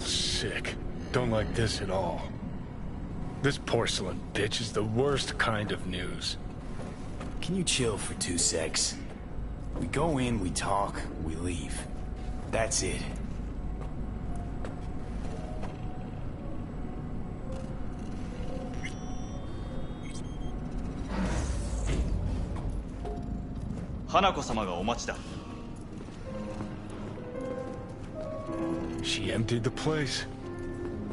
sick. Don't like this at all. This porcelain bitch is the worst kind of news. Can you chill for 2 secs? We go in, we talk, we leave. That's it. She emptied the place?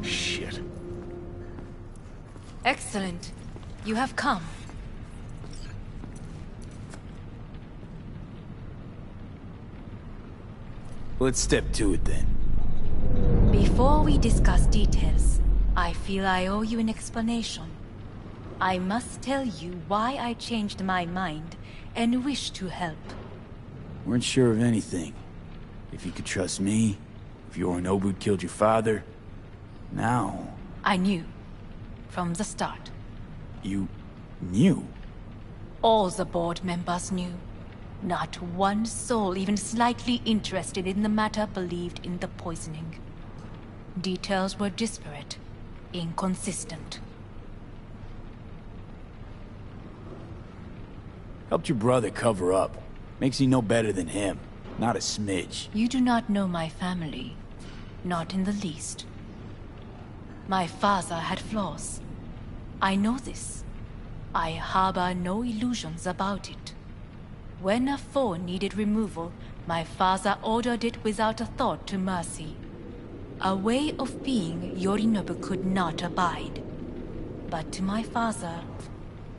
Shit. Excellent. You have come. Let's step to it then. Before we discuss details, I feel I owe you an explanation. I must tell you why I changed my mind and wish to help. Weren't sure of anything. If you could trust me, if Yorinobu killed your father, now... I knew. From the start. You... knew? All the board members knew. Not one soul even slightly interested in the matter believed in the poisoning. Details were disparate, inconsistent. Helped your brother cover up. Makes you no better than him. Not a smidge. You do not know my family. Not in the least. My father had flaws. I know this. I harbor no illusions about it. When a foe needed removal, my father ordered it without a thought to mercy. A way of being Yorinobu could not abide. But to my father,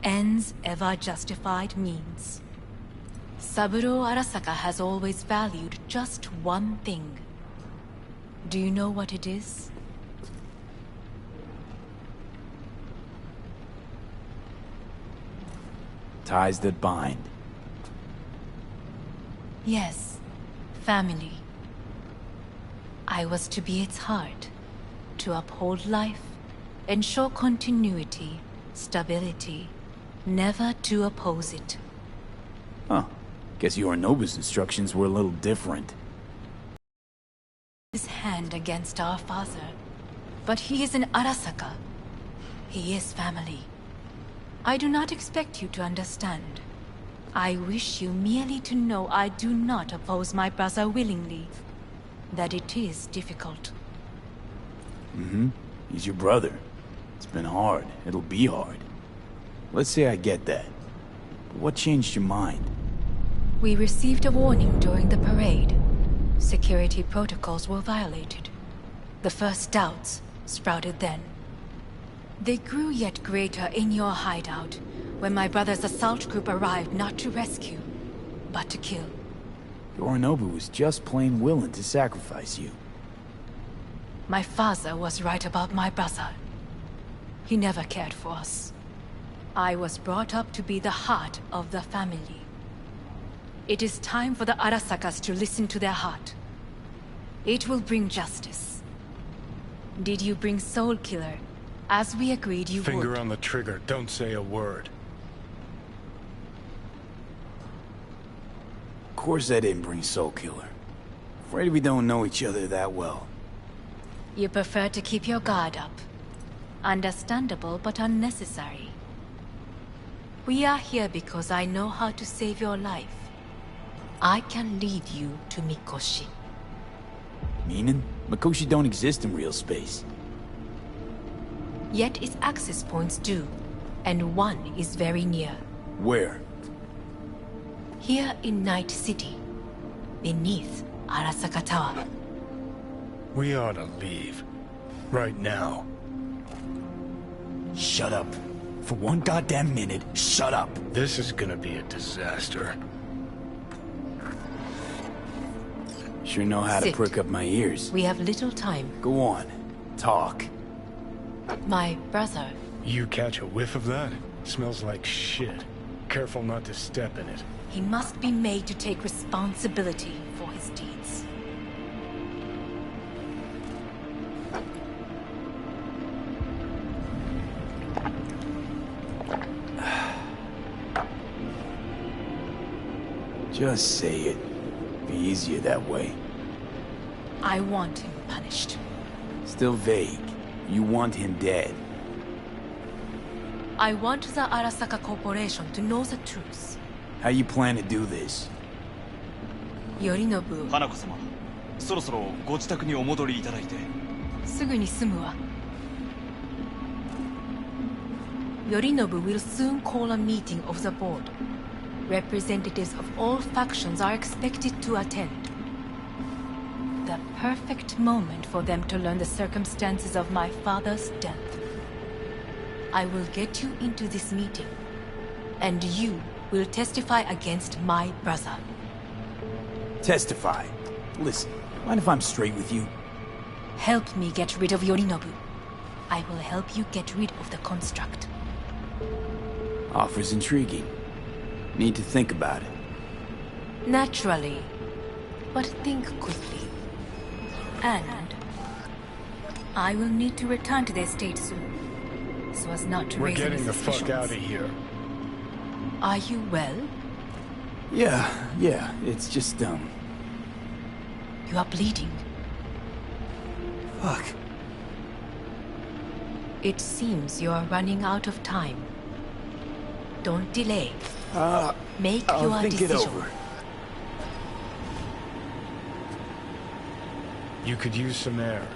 ends ever justified means. Saburo Arasaka has always valued just one thing. Do you know what it is? Ties that bind. Yes, family. I was to be its heart, to uphold life, ensure continuity, stability, never to oppose it. Huh. Guess Yorinobu's instructions were a little different. His hand against our father, but he is an Arasaka. He is family. I do not expect you to understand. I wish you merely to know I do not oppose my brother willingly. That it is difficult. Mm-hmm. He's your brother. It's been hard. It'll be hard. Let's say I get that. But what changed your mind? We received a warning during the parade. Security protocols were violated. The first doubts sprouted then. They grew yet greater in your hideout, when my brother's assault group arrived not to rescue, but to kill. Yorinobu was just plain willing to sacrifice you. My father was right about my brother. He never cared for us. I was brought up to be the heart of the family. It is time for the Arasakas to listen to their heart. It will bring justice. Did you bring Soul Killer, as we agreed you would? Finger on the trigger, don't say a word. Of course I didn't bring Soul Killer. Afraid we don't know each other that well. You prefer to keep your guard up. Understandable, but unnecessary. We are here because I know how to save your life. I can lead you to Mikoshi. Meaning? Mikoshi don't exist in real space. Yet its access points do, and one is very near. Where? Here in Night City, beneath Arasaka Tower. We ought to leave. Right now. Shut up. For one goddamn minute, shut up. This is gonna be a disaster. Sure know how to prick up my ears. We have little time. Go on. Talk. My brother. You catch a whiff of that? Smells like shit. Careful not to step in it. He must be made to take responsibility for his deeds. Just say it. Be easier that way. I want him punished. still vague. You want him dead. I want the Arasaka Corporation to know the truth. How you plan to do this? Yorinobu. 花子様、そろそろご自宅にお戻りいただいて。すぐに済むわ。Yorinobu will soon call a meeting of the board. Representatives of all factions are expected to attend. The perfect moment for them to learn the circumstances of my father's death. I will get you into this meeting, and you will testify against my brother. Testify? Listen, mind if I'm straight with you? Help me get rid of Yorinobu. I will help you get rid of the construct. Offer's intriguing. Need to think about it. Naturally, but think quickly. And I will need to return to the estate soon, so as not to We're raise any getting the fuck suspicions. out of here. Are you well? Yeah, it's just, You are bleeding. Fuck. It seems you are running out of time. Don't delay. Make I'll your think decision. it over. You could use some air.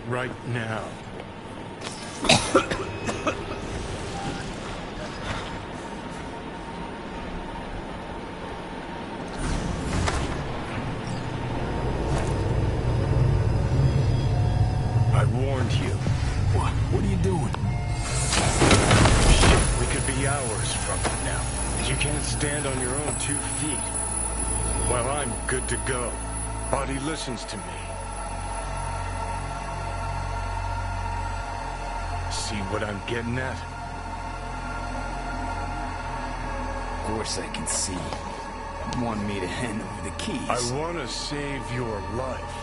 Right now. I warned you. What are you doing? Shit, we could be hours from it now. And you can't stand on your own 2 feet. Well, I'm good to go. Body listens to me. See what I'm getting at? Of course I can see. You want me to hand over the keys. I want to save your life.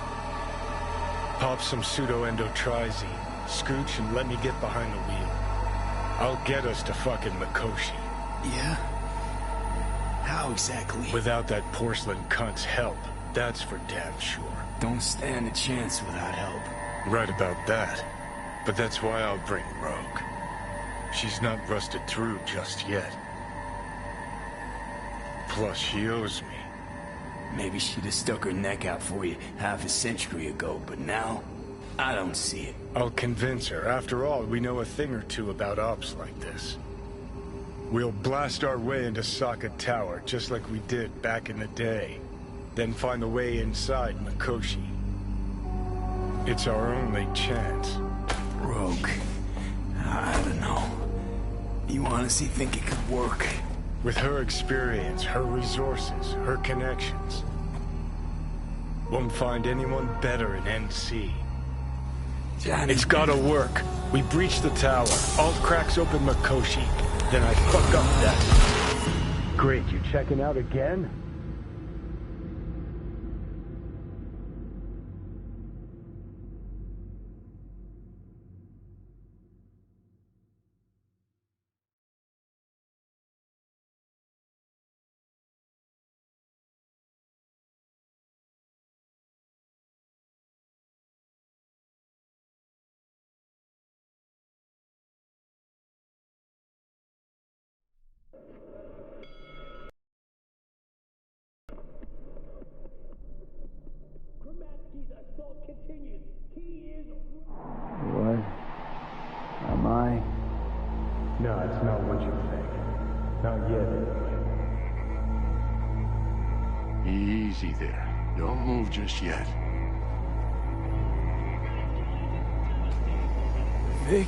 Pop some pseudo-endotrizine, scooch, and let me get behind the wheel. I'll get us to fucking Mikoshi. Yeah? How exactly? Without that porcelain cunt's help, that's for damn sure. Don't stand a chance without help. Right about that. But that's why I'll bring Rogue. She's not rusted through just yet. Plus, she owes me. Maybe she'd have stuck her neck out for you half a century ago, but now, I don't see it. I'll convince her. After all, we know a thing or two about ops like this. We'll blast our way into Sokka Tower, just like we did back in the day. Then find a way inside Mikoshi. It's our only chance. Rogue. I don't know. You honestly think it could work? With her experience, her resources, her connections. Won't find anyone better in NC. Johnny. It's gotta work. We breach the tower. Alt cracks open Mikoshi. Then I fuck up that. Great, you checking out again? What? Am I? No, it's not what you think. Not yet, anyway. Easy there. Don't move just yet. Vic?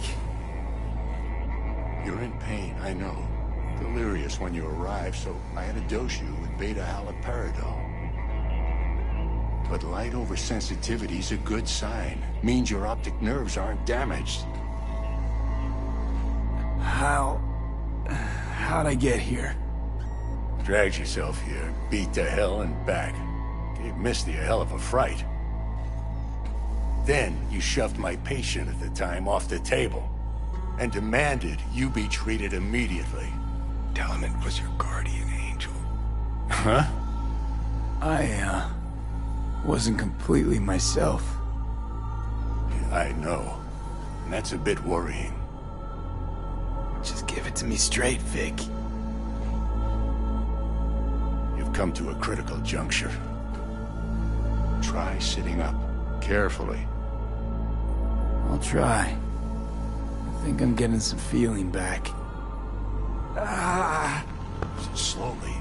You're in pain, I know. Delirious when you arrived, so I had to dose you with beta-haloperidol. But light oversensitivity's a good sign. Means your optic nerves aren't damaged. How'd I get here? Dragged yourself here, beat to hell and back. Gave Misty a hell of a fright. Then you shoved my patient at the time off the table and demanded you be treated immediately. Tell him it was your guardian angel. Huh? I wasn't completely myself. I know. and that's a bit worrying. Just give it to me straight, Vic. You've come to a critical juncture. Try sitting up, carefully. I'll try. I think I'm getting some feeling back. Slowly.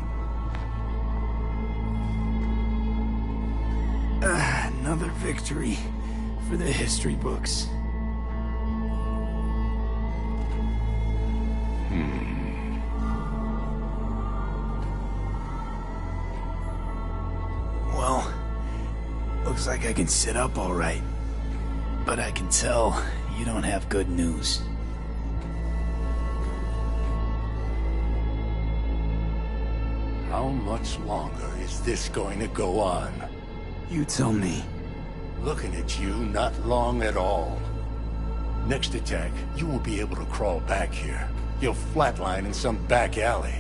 Another victory for the history books. Well, looks like I can sit up all right. But I can tell you don't have good news. How much longer is this going to go on? You tell me. Looking at you, not long at all. Next attack, you won't be able to crawl back here. You'll flatline in some back alley.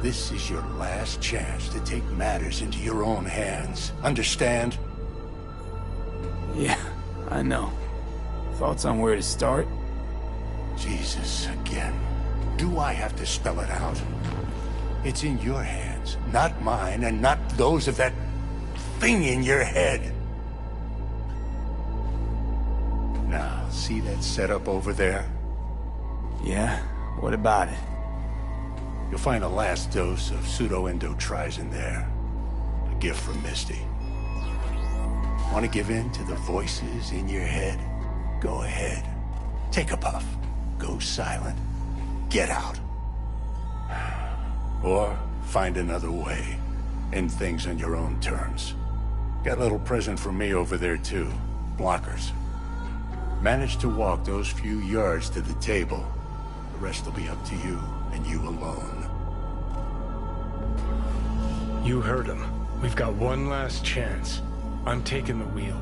This is your last chance to take matters into your own hands. Understand? Yeah, I know. Thoughts on where to start? Jesus, again. Do I have to spell it out? It's in your hands, not mine, and not those of that thing in your head. Now, see that setup over there? Yeah? What about it? You'll find a last dose of pseudo-endotrizin there. A gift from Misty. Want to give in to the voices in your head? Go ahead. Take a puff. Go silent. Get out. Or find another way. End things on your own terms. Got a little present for me over there too. Blockers. Manage to walk those few yards to the table. The rest will be up to you, and you alone. You heard him. We've got one last chance. I'm taking the wheel.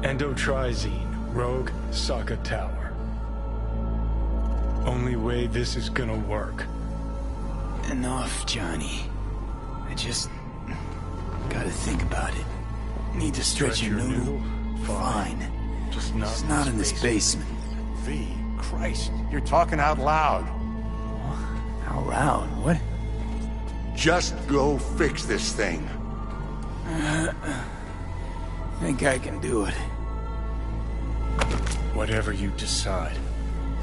Endotrizine, Rogue, Sokka Tower. Only way this is gonna work. Enough, Johnny. I just gotta think about it. Need to stretch your noodle? Fine. Just not in this basement. V, Christ, you're talking out loud. Out loud? What? Just go fix this thing. Think I can do it. Whatever you decide.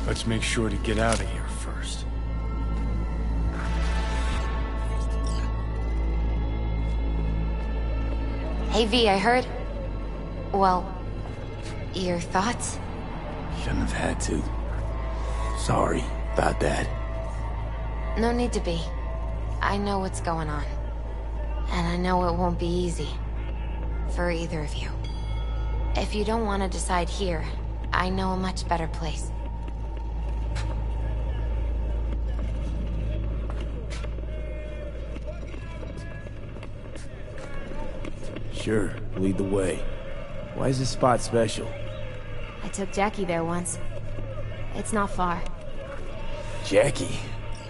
Let's make sure to get out of here first. Hey V, I heard... Well, your thoughts? Shouldn't have had to. Sorry about that. No need to be. I know what's going on. And I know it won't be easy. For either of you. If you don't want to decide here, I know a much better place. Sure, lead the way. Why is this spot special? I took Jackie there once. It's not far. Jackie?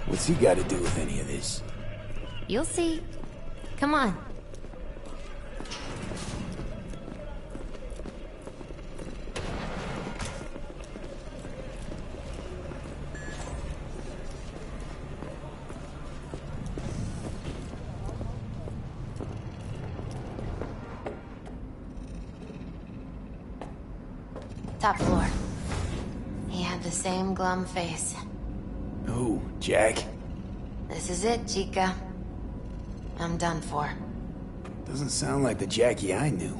What's he got to do with any of this? You'll see. Come on. Top floor. He had the same glum face. Who? Jack? This is it, Chica. I'm done for. Doesn't sound like the Jackie I knew.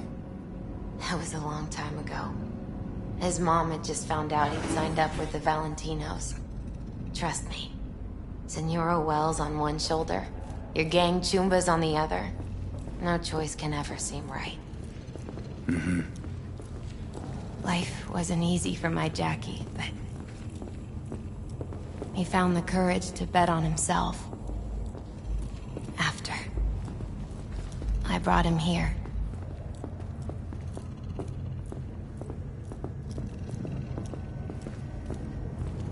That was a long time ago. His mom had just found out he'd signed up with the Valentinos. Trust me. Senora Wells on one shoulder, your gang Chumbas on the other. No choice can ever seem right. Mm-hmm. Life wasn't easy for my Jackie, but... he found the courage to bet on himself. After. I brought him here.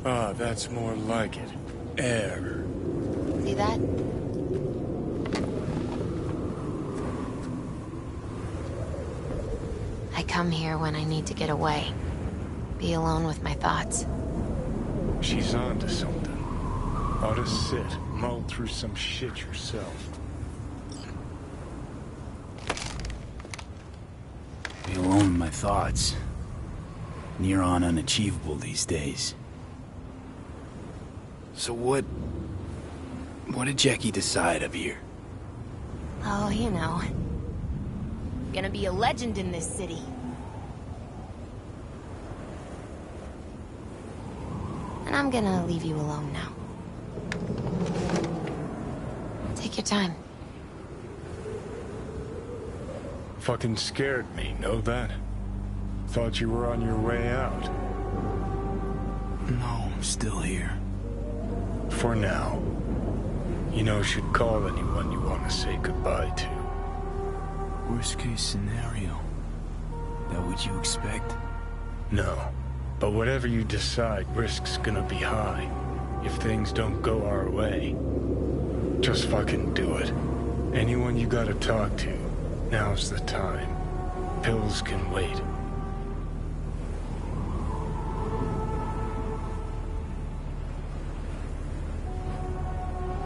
Ah, that's more like it. Air. See that? I come here when I need to get away. Be alone with my thoughts. She's on to something. Ought to sit, mull through some shit yourself. Be alone with my thoughts. Near on unachievable these days. So what did Jackie decide up here? Oh, you know. Gonna be a legend in this city. And I'm gonna leave you alone now. Take your time. Fucking scared me, know that? Thought you were on your way out. No, I'm still here. For now. You know, should call anyone you want to say goodbye to. Worst case scenario. That what you expect? No. But whatever you decide, risk's gonna be high. If things don't go our way. Just fucking do it. Anyone you gotta talk to, now's the time. Pills can wait.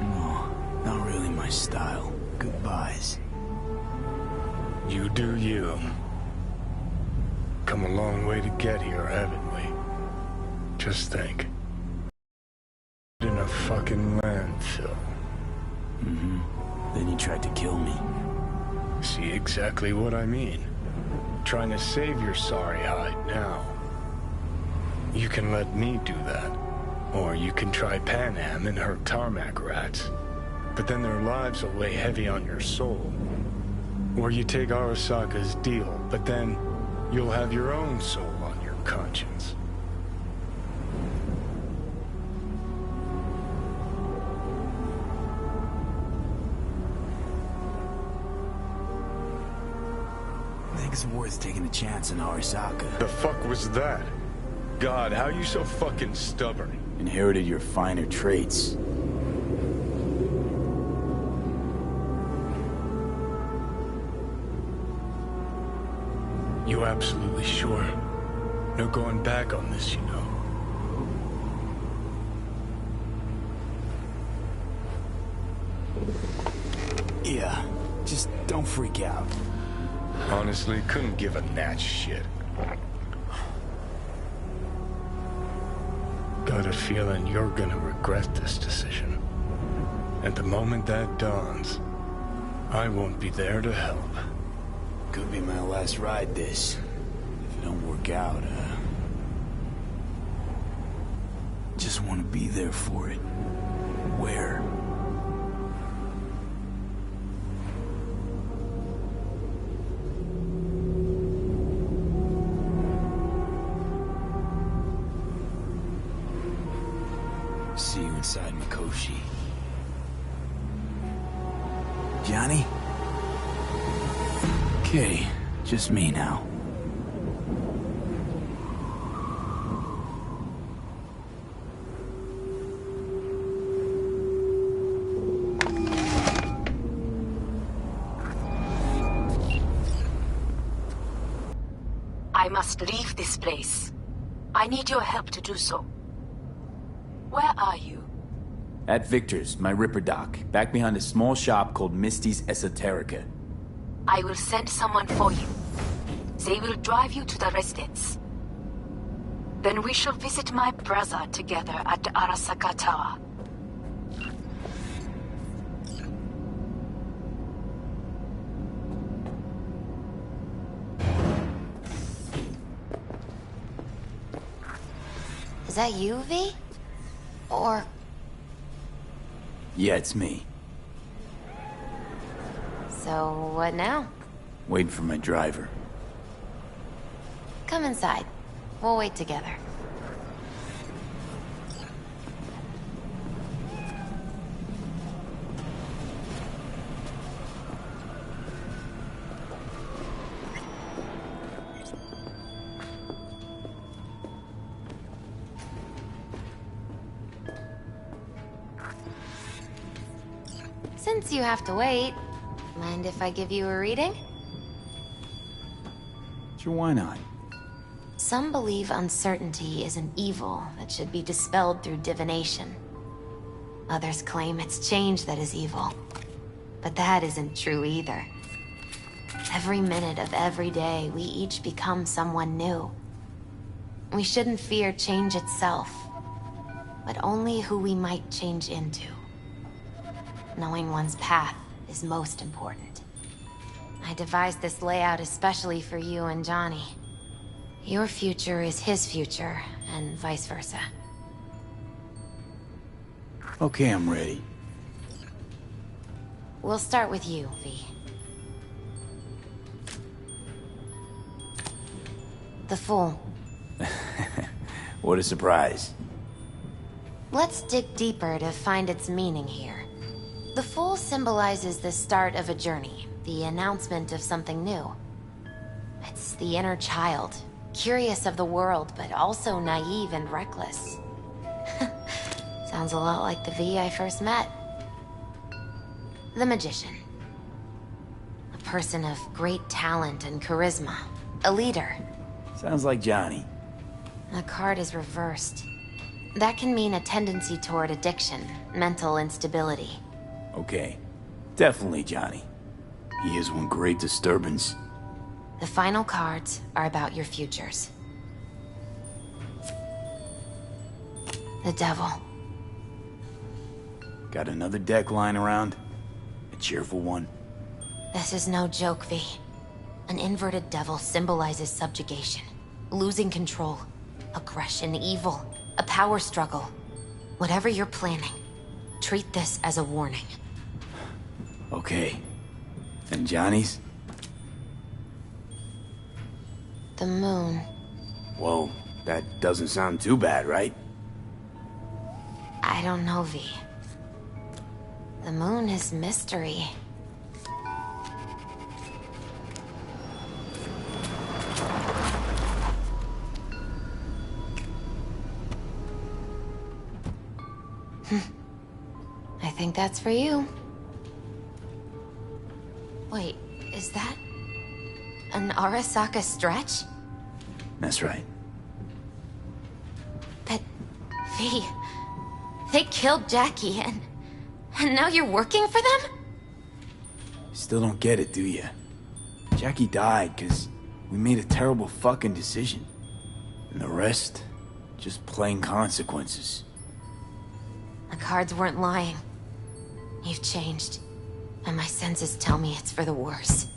No, not really my style. Goodbyes. You do you. Come a long way to get here, haven't we? Just think. In a fucking landfill. Mm-hmm. Then he tried to kill me. See exactly what I mean. Trying to save your sorry hide now. You can let me do that. Or you can try Panam and her tarmac rats. But then their lives will weigh heavy on your soul. Or you take Arasaka's deal, but then you'll have your own soul on your conscience. I think it's worth taking a chance on Arasaka. The fuck was that? God, how you so fucking stubborn? Inherited your finer traits. You absolutely sure? No going back on this, you know. Yeah, just don't freak out. Honestly, couldn't give a gnat's shit. Got a feeling you're gonna regret this decision. At the moment that dawns, I won't be there to help. Could be my last ride this. If it don't work out, just want to be there for it. Where? See you inside Mikoshi. Johnny? Okay, just me now. I must leave this place. I need your help to do so. Where are you? At Victor's, my Ripper dock, back behind a small shop called Misty's Esoterica. I will send someone for you. They will drive you to the residence. Then we shall visit my brother together at the Arasaka Tower. Is that you, V? Or... Yeah, it's me. So, what now? Waiting for my driver. Come inside. We'll wait together. Since you have to wait, mind if I give you a reading? Sure, why not? Some believe uncertainty is an evil that should be dispelled through divination. Others claim it's change that is evil. But that isn't true either. Every minute of every day, we each become someone new. We shouldn't fear change itself, but only who we might change into. Knowing one's path is most important. I devised this layout especially for you and Johnny. Your future is his future, and vice versa. Okay, I'm ready. We'll start with you, V. The Fool. What a surprise. Let's dig deeper to find its meaning here. The Fool symbolizes the start of a journey, the announcement of something new. It's the inner child, curious of the world, but also naive and reckless. Sounds a lot like the V I first met. The Magician. A person of great talent and charisma. A leader. Sounds like Johnny. The card is reversed. That can mean a tendency toward addiction, mental instability. Okay. Definitely Johnny. He is one great disturbance. The final cards are about your futures. The Devil. Got another deck lying around? A cheerful one? This is no joke, V. An inverted devil symbolizes subjugation, losing control, aggression, evil, a power struggle. Whatever you're planning, treat this as a warning. Okay. And Johnny's? The Moon. Whoa, that doesn't sound too bad, right? I don't know, V. The Moon is mystery. I think that's for you. Wait, is that an Arasaka stretch? That's right. But, V, they killed Jackie and now you're working for them? Still don't get it, do ya? Jackie died because we made a terrible fucking decision. And the rest, just plain consequences. The cards weren't lying. You've changed, and my senses tell me it's for the worse.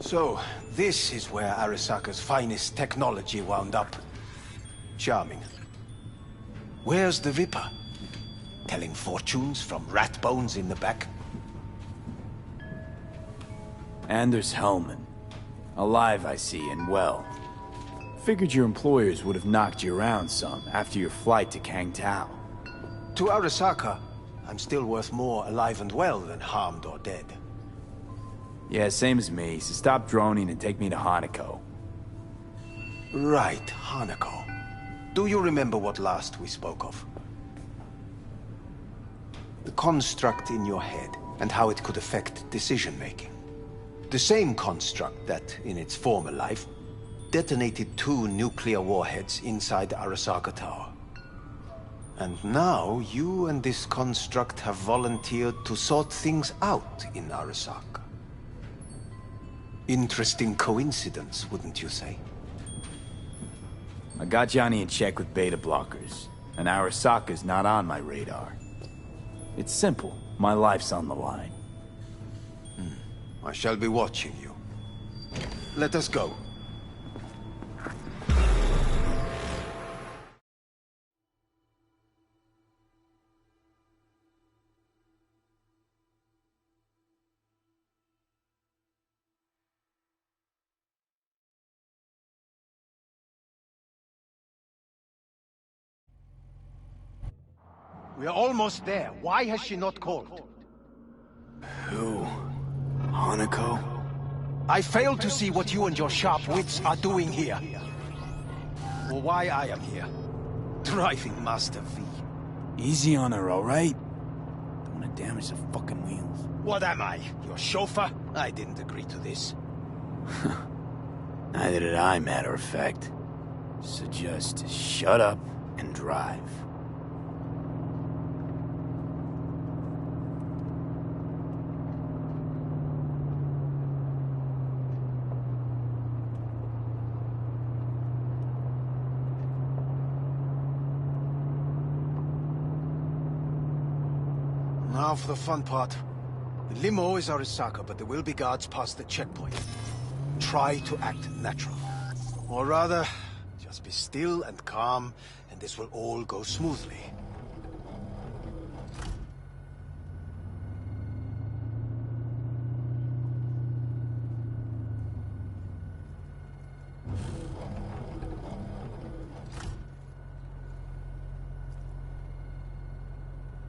So, this is where Arasaka's finest technology wound up. Charming. Where's the Viper? Telling fortunes from rat bones in the back? Anders Hellman. Alive, I see, and well. Figured your employers would have knocked you around some after your flight to Kang Tao. To Arasaka, I'm still worth more alive and well than harmed or dead. Yeah, same as me, so stop droning and take me to Hanako. Right, Hanako. Do you remember what last we spoke of? The construct in your head, and how it could affect decision-making. The same construct that, in its former life, detonated 2 nuclear warheads inside the Arasaka Tower. And now, you and this construct have volunteered to sort things out in Arasaka. Interesting coincidence, wouldn't you say? I got Johnny in check with beta blockers, and Arasaka's not on my radar. It's simple. My life's on the line. I shall be watching you. Let us go. We're almost there. Why has she not called? Who? Hanako? I fail to see what you and your sharp wits are doing here. Or why I am here. Driving Master V. Easy on her, alright? Don't want to damage the fucking wheels. What am I? Your chauffeur? I didn't agree to this. Neither did I, matter of fact. So just shut up and drive. Now for the fun part. The limo is Arisaka, but there will be guards past the checkpoint. Try to act natural. Or rather, just be still and calm, and this will all go smoothly.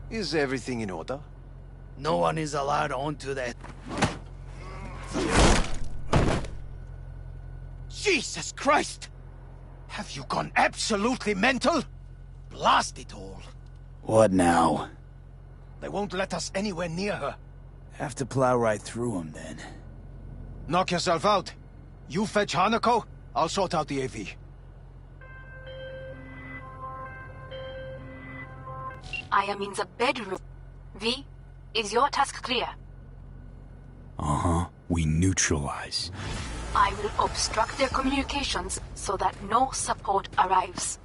Is everything in order? No one is allowed onto that. Jesus Christ! Have you gone absolutely mental? Blast it all. What now? They won't let us anywhere near her. Have to plow right through them, then. Knock yourself out. You fetch Hanako, I'll sort out the AV. I am in the bedroom. V, is your task clear? Uh-huh. We neutralize. I will obstruct their communications so that no support arrives.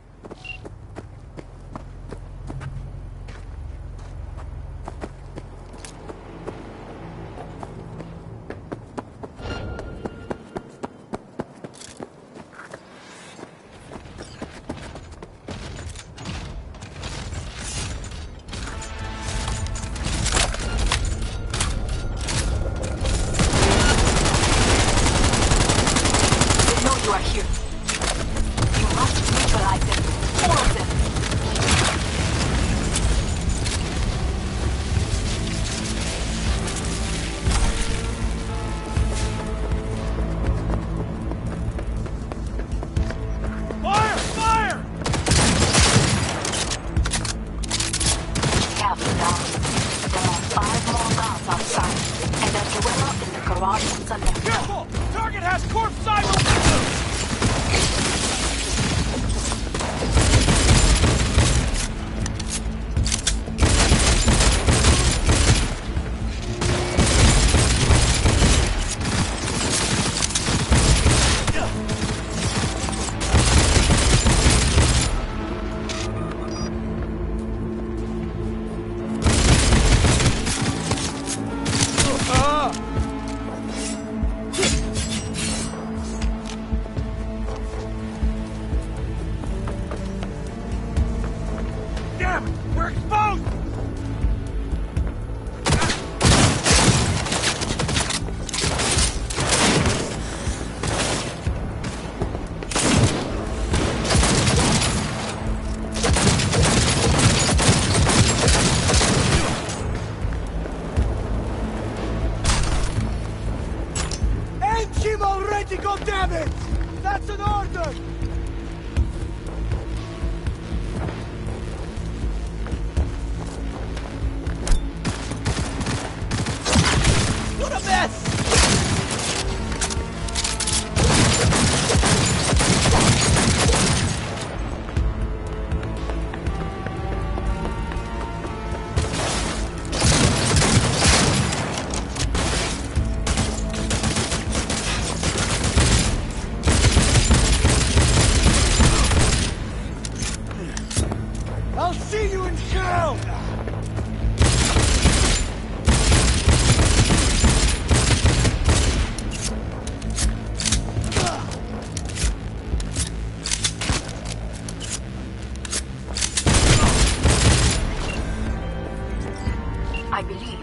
I believe.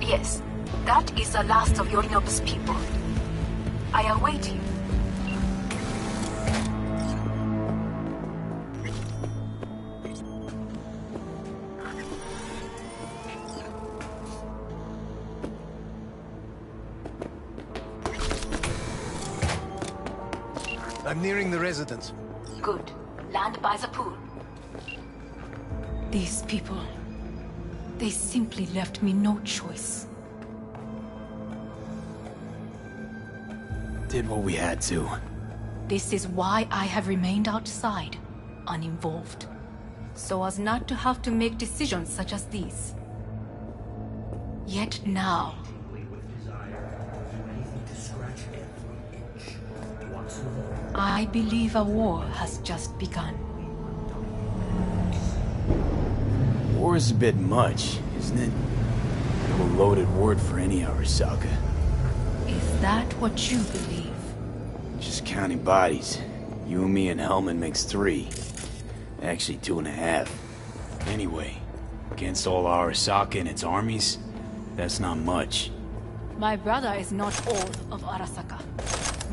Yes, that is the last of Yorinobu's people. I await you. I'm nearing the residence. Good. Land by the pool. These people... they simply left me no choice. Did what we had to. This is why I have remained outside, uninvolved. So as not to have to make decisions such as these. Yet now... I believe a war has just begun. War is a bit much, isn't it? A loaded word for any Arasaka. Is that what you believe? Just counting bodies. You and me and Hellman makes 3. Actually 2.5. Anyway, against all Arasaka and its armies, that's not much. My brother is not all of Arasaka.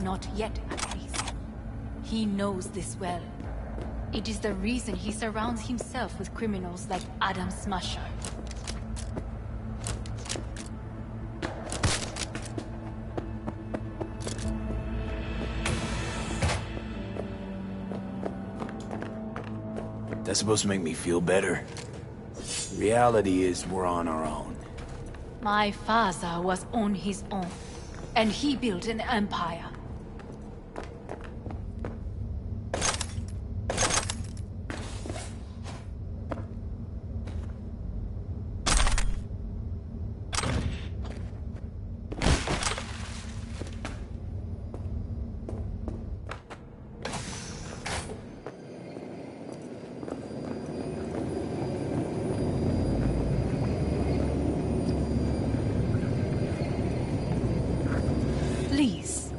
Not yet, at least. He knows this well. It is the reason he surrounds himself with criminals like Adam Smasher. That's supposed to make me feel better. Reality is we're on our own. My father was on his own, and he built an empire. Please.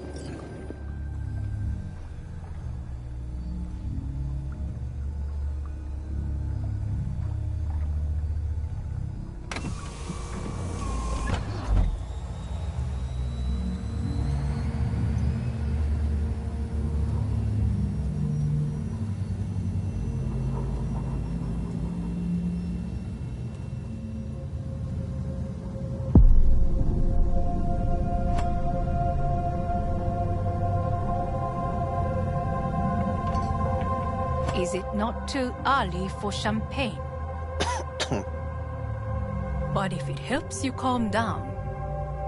Is it not too early for champagne? But if it helps you calm down,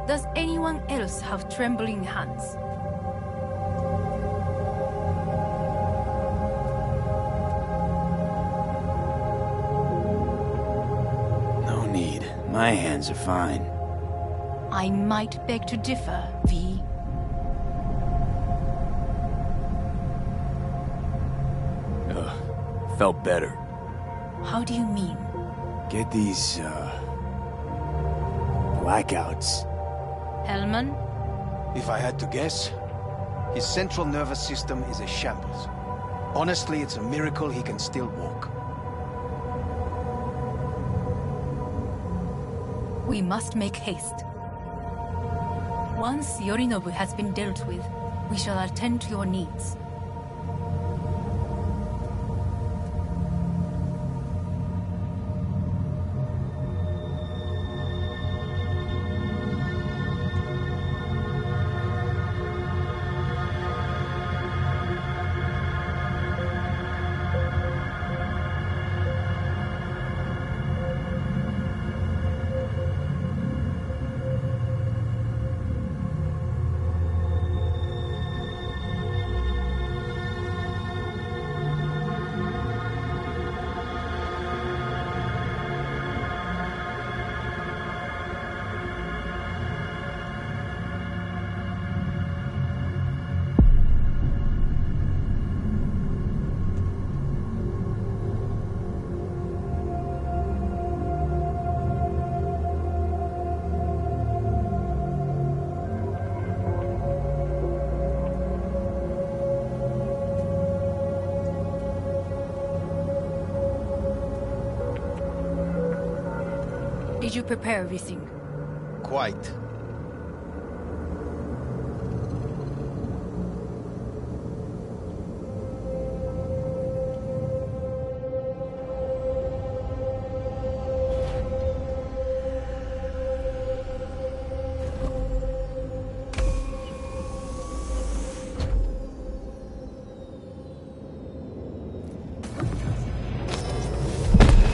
does anyone else have trembling hands? No need. My hands are fine. I might beg to differ, V. Felt better. How do you mean? Get these, blackouts. Hellman? If I had to guess, his central nervous system is a shambles. Honestly, it's a miracle he can still walk. We must make haste. Once Yorinobu has been dealt with, we shall attend to your needs. Did you prepare everything? Quite.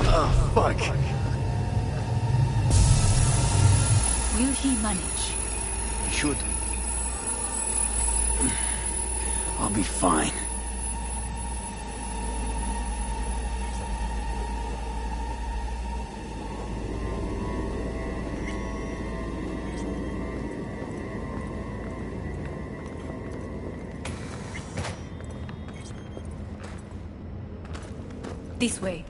Oh, fuck. Will he manage? He should. I'll be fine. This way.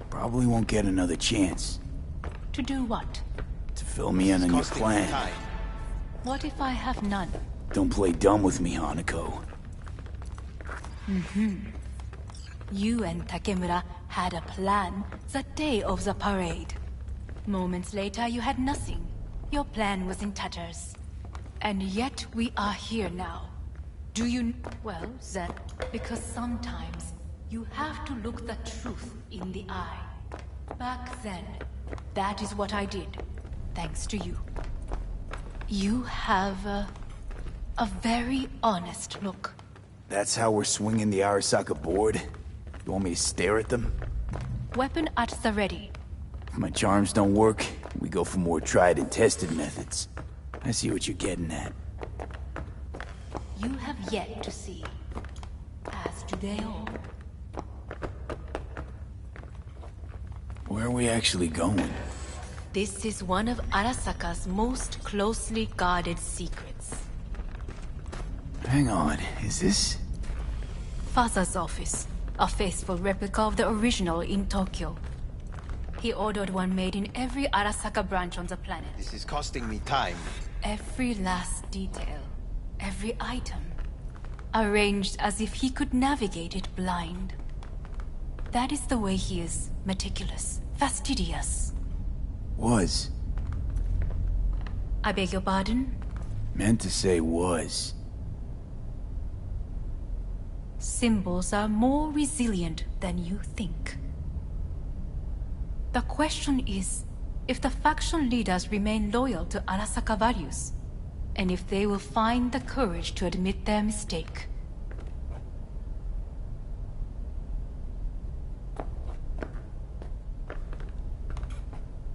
Probably won't get another chance. To do what? To fill me in on your plan. What if I have none? Don't play dumb with me, Hanako. You and Takemura had a plan the day of the parade. Moments later, you had nothing. Your plan was in tatters. And yet we are here now. Do you... Well, then, because sometimes you have to look the truth in the eye. Back then, that is what I did, thanks to you. You have a very honest look. That's how we're swinging the Arasaka board? You want me to stare at them? Weapon at the ready. If my charms don't work, we go for more tried and tested methods. I see what you're getting at. You have yet to see, as do they all. Where are we actually going? This is one of Arasaka's most closely guarded secrets. Hang on, is this... Father's office, a faithful replica of the original in Tokyo. He ordered one made in every Arasaka branch on the planet. This is costing me time. Every last detail, every item, arranged as if he could navigate it blind. That is the way he is, meticulous, fastidious. Was. I beg your pardon? Meant to say was. Symbols are more resilient than you think. The question is, if the faction leaders remain loyal to Arasaka values, and if they will find the courage to admit their mistake.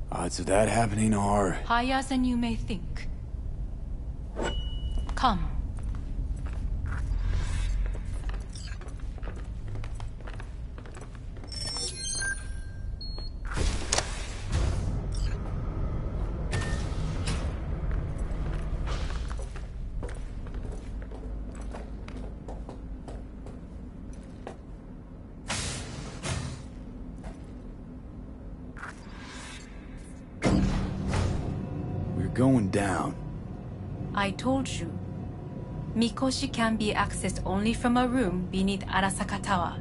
Odds of that happening are... higher than you may think. Come. Going down. I told you. Mikoshi can be accessed only from a room beneath Arasaka Tower.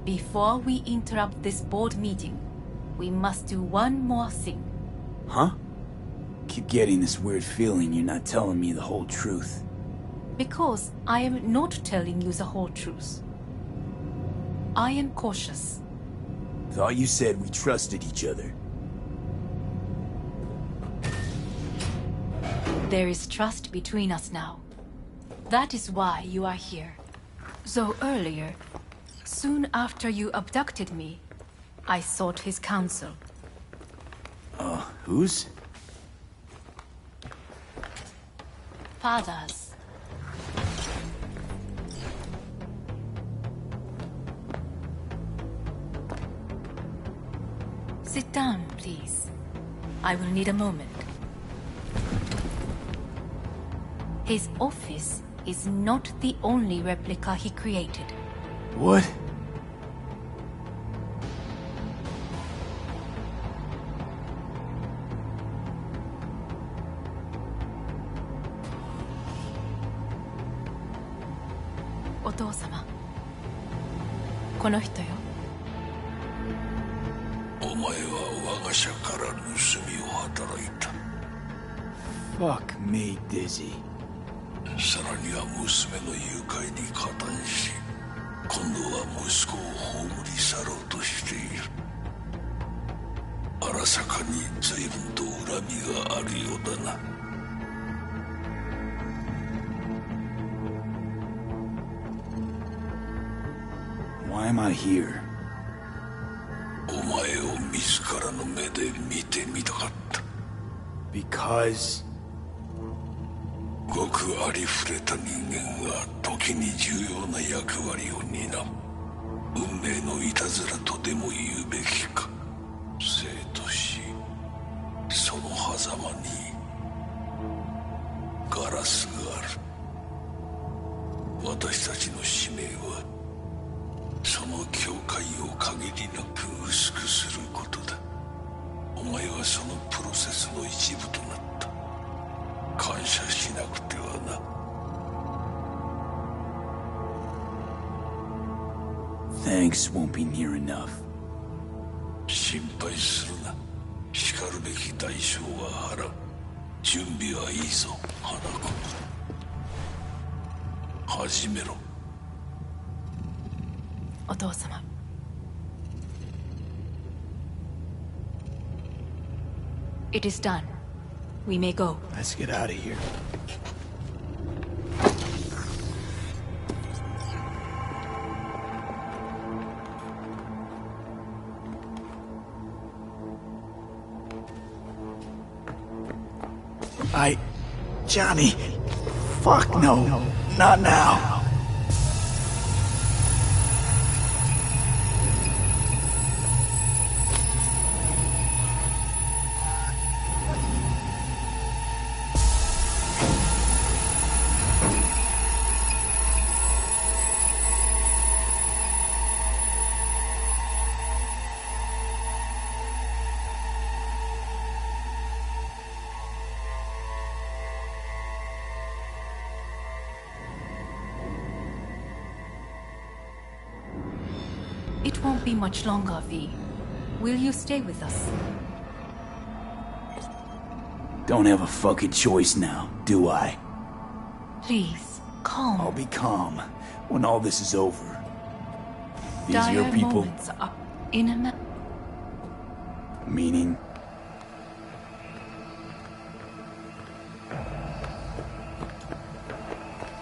Before we interrupt this board meeting, we must do one more thing. Huh? Keep getting this weird feeling you're not telling me the whole truth. Because I am not telling you the whole truth. I am cautious. Thought you said we trusted each other. There is trust between us now. That is why you are here. So earlier, soon after you abducted me, I sought his counsel. Whose? Father's. Sit down, please. I will need a moment. His office is not the only replica he created. What? Otou-sama. この人よ。お前は我が社から盗みを働いた。Fuck me, Dizzy. さらには娘の誘拐に加担し、今度は息子を葬り去ろうとしている。荒坂に随分と恨みがあるようだな。Why am I here? お前を見自らの目で見てみたかった。 Because... ごくありふれた人間が時に重要な役割を担う。運命のいたずらとでも言うべきか。生と死、その狭間にガラスがある。私たちの使命はその境界を限りなく薄くすることだ。お前はそのプロセスの一部となった。感謝しなくてはな。 Thanks won't be near enough. 心配するな。しかるべき代償は払う。準備はいいぞ、花子。始めろ。お父様。It is done. We may go. Let's get out of here. Johnny. Fuck no. Not now. It won't be much longer, V. Will you stay with us? Don't have a fucking choice now, do I? Please, calm. I'll be calm when all this is over. These are Dire your people. moments are in a Meaning?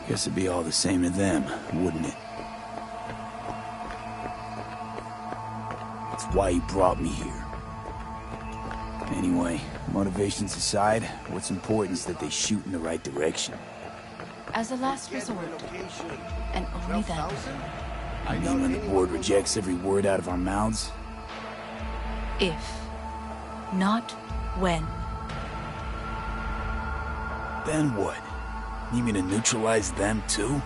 Guess it'd be all the same to them, wouldn't it? That's why you brought me here. Anyway, motivations aside, what's important is that they shoot in the right direction. As a last resort, and only then. I mean when the board rejects every word out of our mouths? If, not when. Then what? Need me to neutralize them too?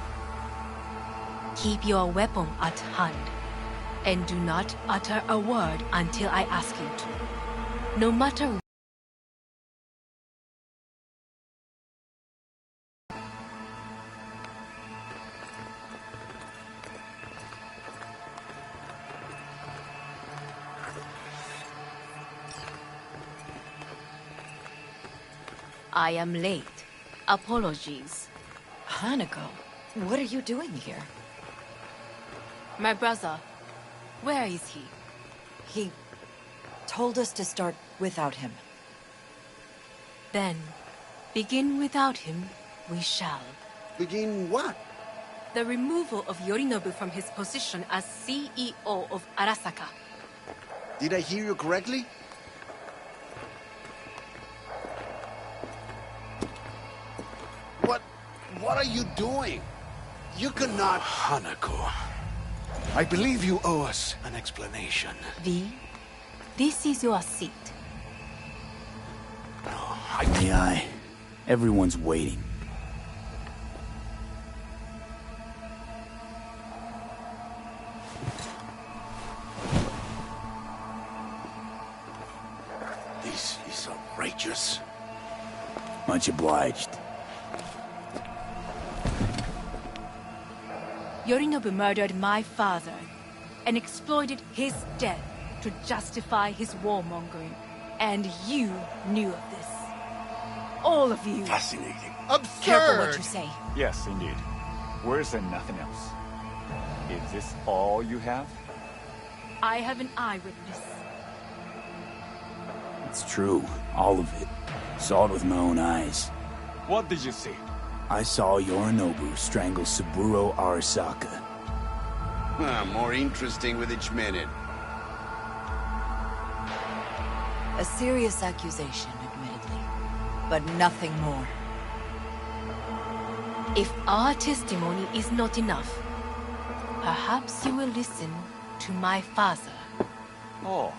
Keep your weapon at hand, and do not utter a word until I ask you to. No matter I am late. Apologies. Hanako, what are you doing here? My brother, where is he? He told us to start without him. Then, begin without him, we shall. Begin what? The removal of Yorinobu from his position as CEO of Arasaka. Did I hear you correctly? What are you doing? You cannot... Hanako, I believe you owe us an explanation. V, this is your seat. May I? Everyone's waiting. This is outrageous. Much obliged. Yorinobu murdered my father and exploited his death to justify his warmongering. And you knew of this. All of you. Fascinating. Absurd! Careful what you say. Yes, indeed. Worse than nothing else. Is this all you have? I have an eyewitness. It's true. All of it. Saw it with my own eyes. What did you see? I saw Yorinobu strangle Saburo Arasaka. More interesting with each minute. A serious accusation, admittedly, but nothing more. If our testimony is not enough, perhaps you will listen to my father. Oh.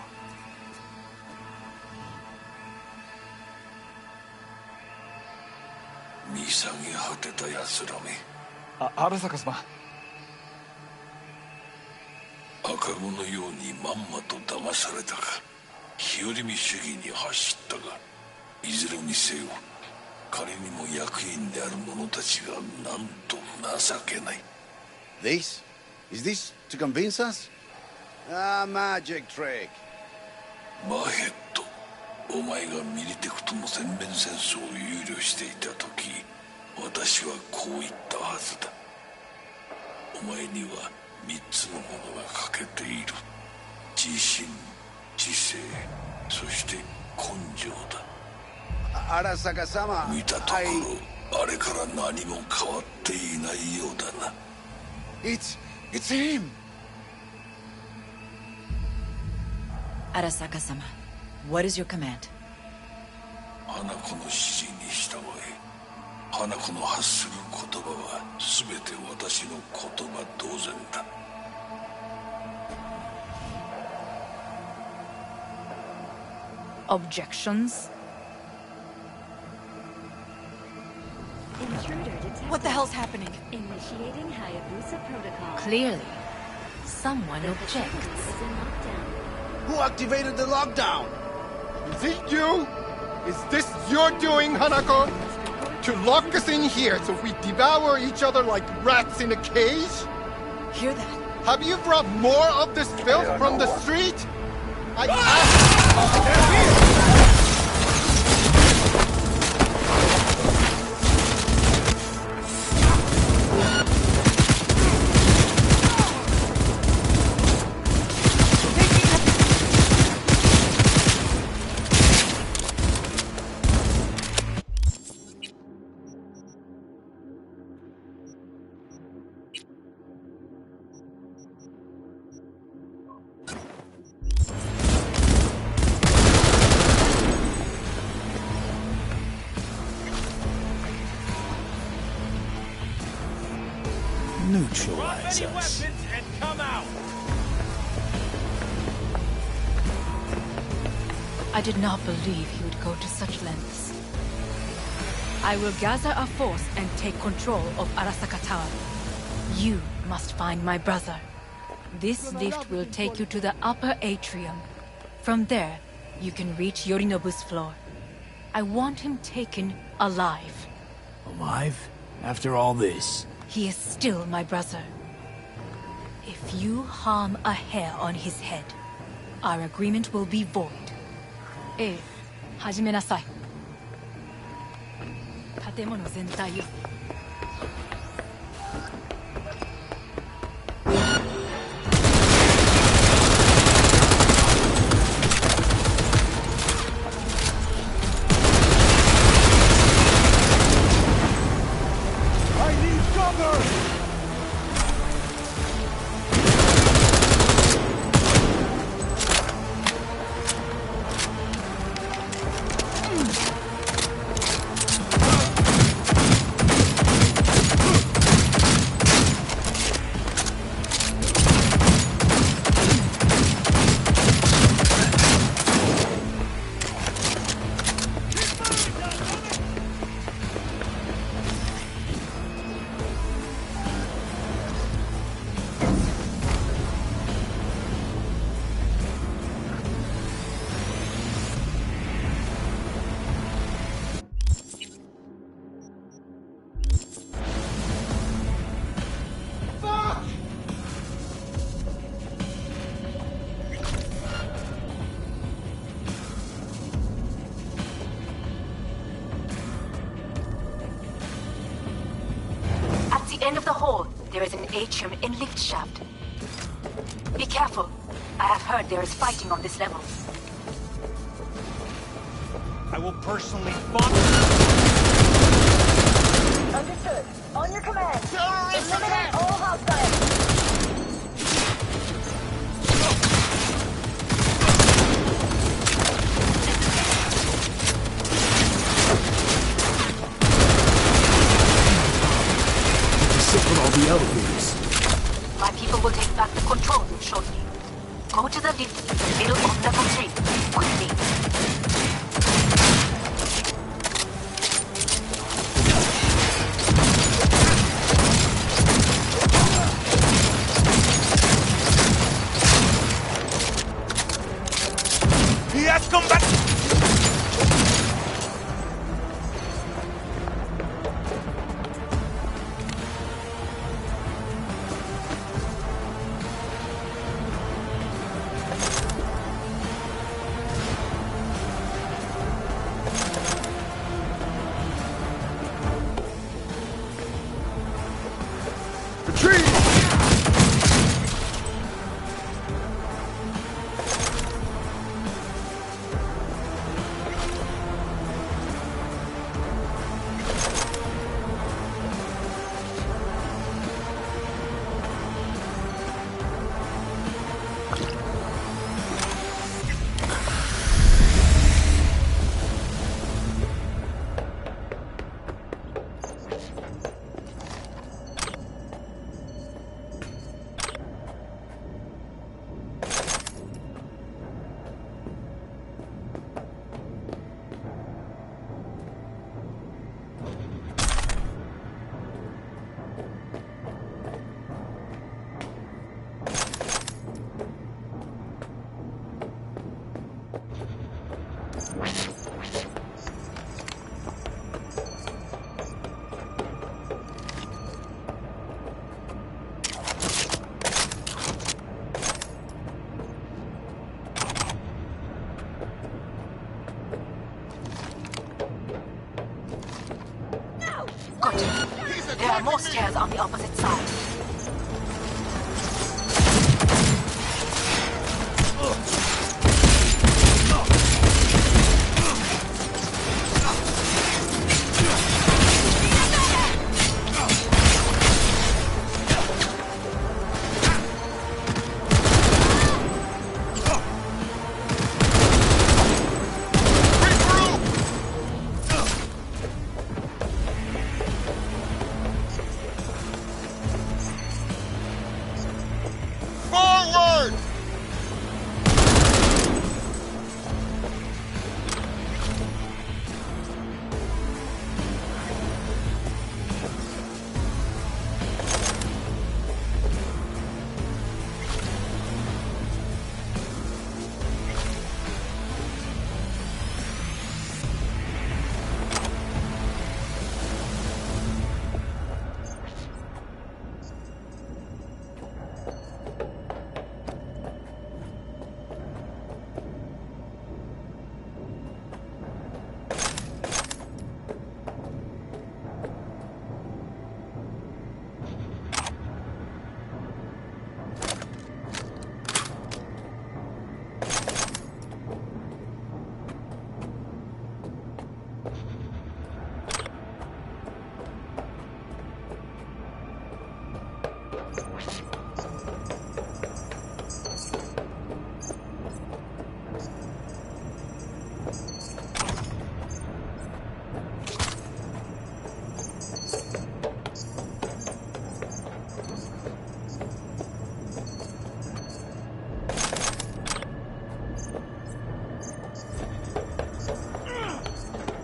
見下げ果てた奴らめ。荒坂様。赤子のようにまんまと騙されたか。日和見主義に走ったが、いずれにせよ、彼にも役員である者たちがなんと情けない。This? Is this to convince us? Ah, magic trick. マヘッド、お前がミリテクとの全面戦争を憂慮していた時、私はこう言ったはずだ。お前には3つのものが欠けている。自信、知性、そして根性だ。Arasaka-sama, 見たところ、あれから何も変わっていないようだな。It's him! Arasaka-sama, what is your command? 花子の指示に従え。花子の発する言葉は全て私の言葉同然だ。Objections? What the hell's happening? Initiating Hayabusa protocol. Clearly, someone objects. Who activated the lockdown? Is it you? Is this your doing, Hanako? To lock us in here so we devour each other like rats in a cage? Hear that? Have you brought more of this filth from the street? Neutralize us. And come out. I did not believe he would go to such lengths. I will gather a force and take control of Arasaka Tower. You must find my brother. This lift will take you to the upper atrium. From there, you can reach Yorinobu's floor. I want him taken alive. Alive? After all this? He is still my brother. If you harm a hair on his head, our agreement will be void. 始めなさい。建物全体よ。End of the hall, there is an atrium in lift shaft. Be careful. I have heard there is fighting on this level. I will personally fight. Understood. On your command. Terrorist Eliminate all hostiles. There are more stairs on the opposite side.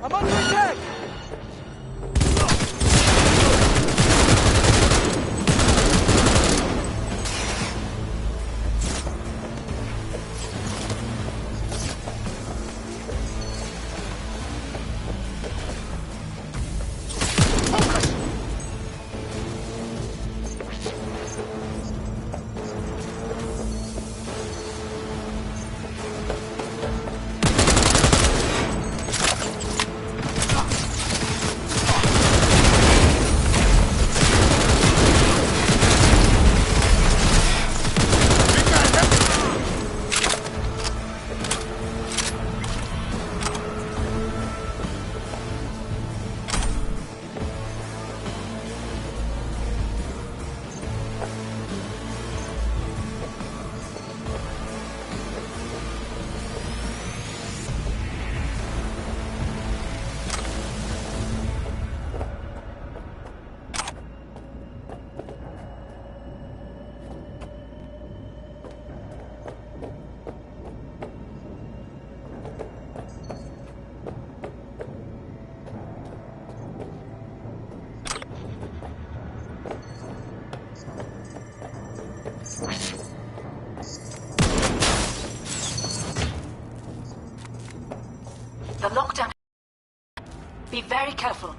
I'm under attack! The lockdown... Be very careful.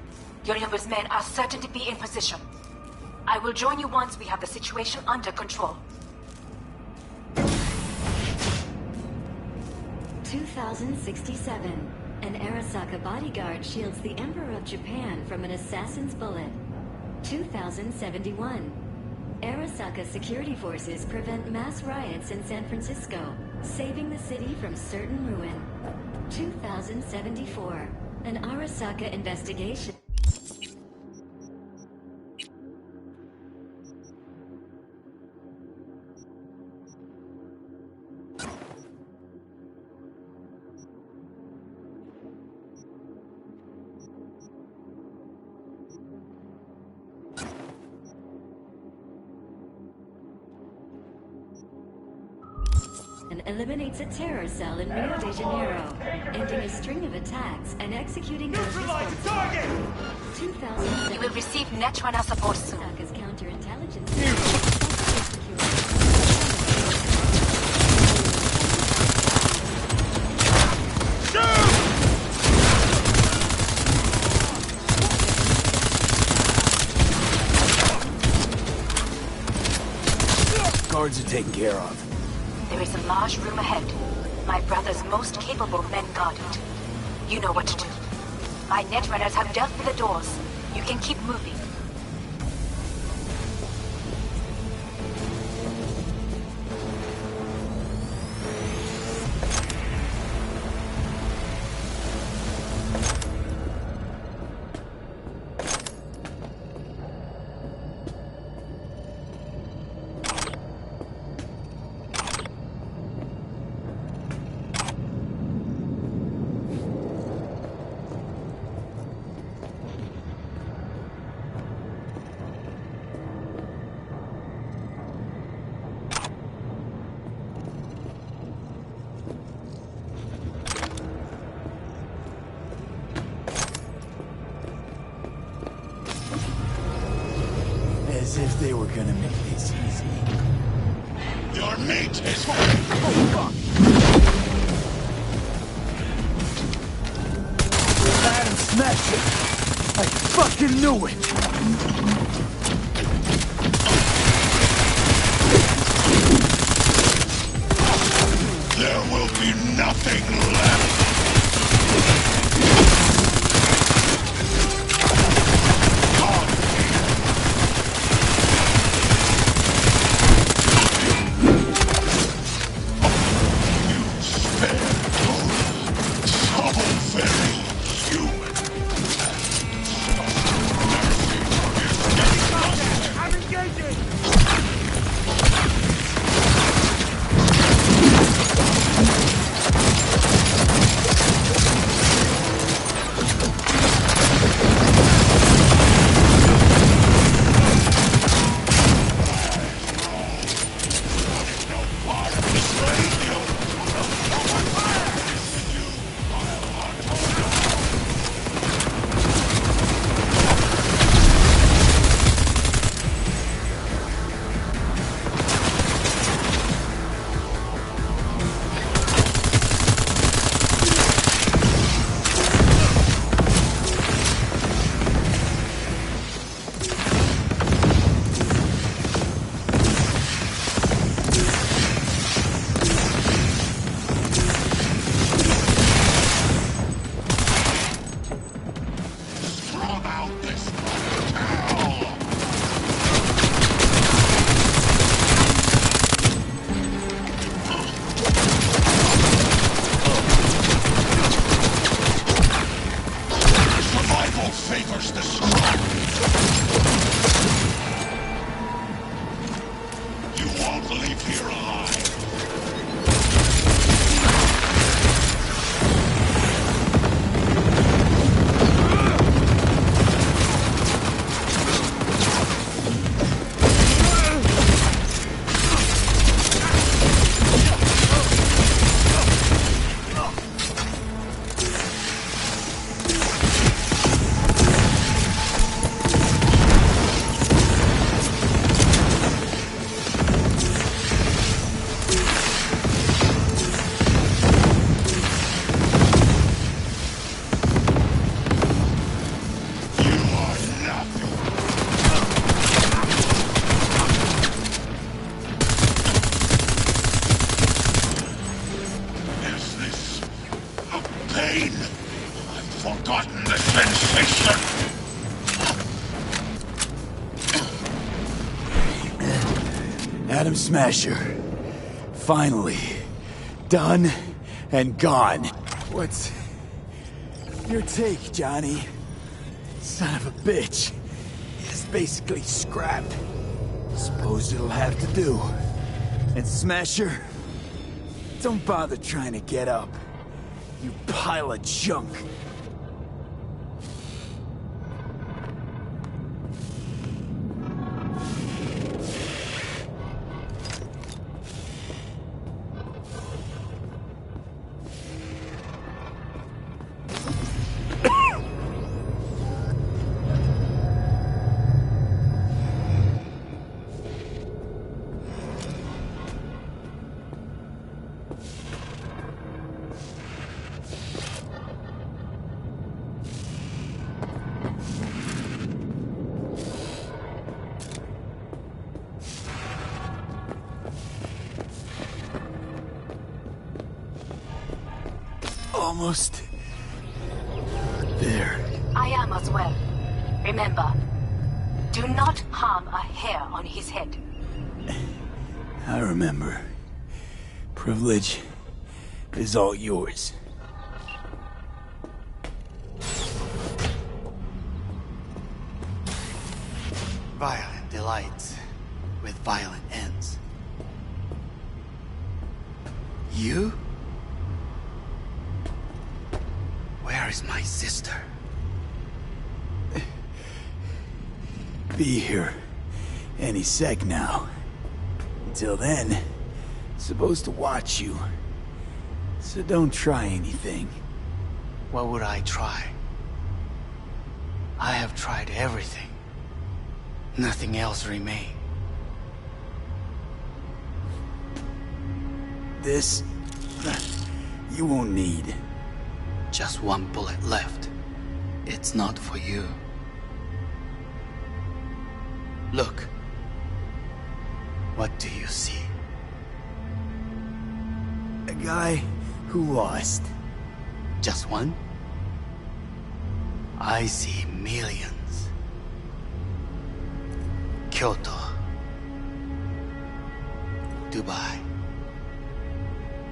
Yorinobu's men are certain to be in position. I will join you once we have the situation under control. 2067. An Arasaka bodyguard shields the Emperor of Japan from an assassin's bullet. 2071. Arasaka security forces prevent mass riots in San Francisco, saving the city from certain ruin. 2074. An Arasaka investigation. And eliminates a terror cell in Rio de Janeiro, ending a string of attacks and executing those responsible. 2007. You will receive Netrunner support soon. Arasaka's counterintelligence. Guards are taken care of. There is a large room ahead. My brother's most capable men guard it. You know what to do. My netrunners have dealt with the doors. You can keep moving. As if they were gonna make this easy. Your mate is... Oh, fuck! Adam smashed it! I fucking knew it! There will be nothing left! pain. I've forgotten the sensation. Atom Smasher. Finally. Done and gone. What's your take, Johnny? Son of a bitch. It's basically scrapped. Suppose it'll have to do. And Smasher, don't bother trying to get up. You pile of junk. Almost there. I am as well. Remember, do not harm a hair on his head. I remember. Privilege is all yours. Violent delights with violent ends. You? Where is my sister? Be here any sec now. Until then, supposed to watch you. So don't try anything. What would I try? I have tried everything. Nothing else remains. This... you won't need. Just one bullet left. It's not for you. Look. What do you see? A guy who lost. Just one? I see millions. Kyoto. Dubai.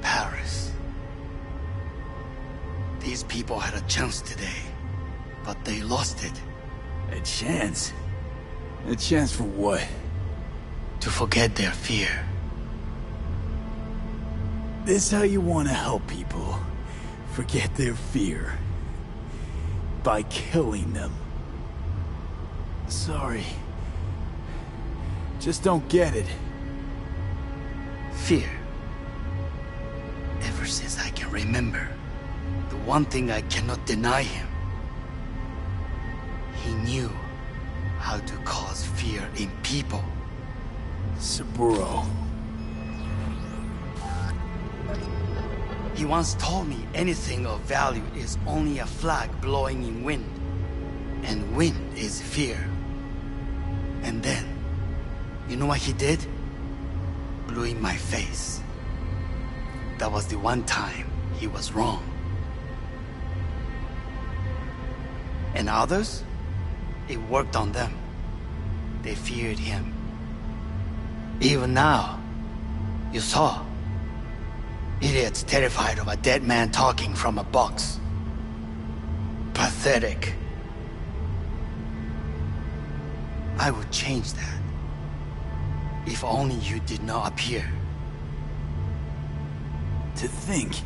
Paris. These people had a chance today, but they lost it. A chance? A chance for what? To forget their fear. This how you want to help people forget their fear? By killing them. Sorry. Just don't get it. Fear. Ever since I can remember, the one thing I cannot deny him. He knew how to cause fear in people. Saburo. He once told me anything of value is only a flag blowing in wind. And wind is fear. And then, you know what he did? Blew in my face. That was the one time he was wrong. And others? It worked on them. They feared him. Even now, you saw. Idiots terrified of a dead man talking from a box. Pathetic. I would change that. If only you did not appear. To think,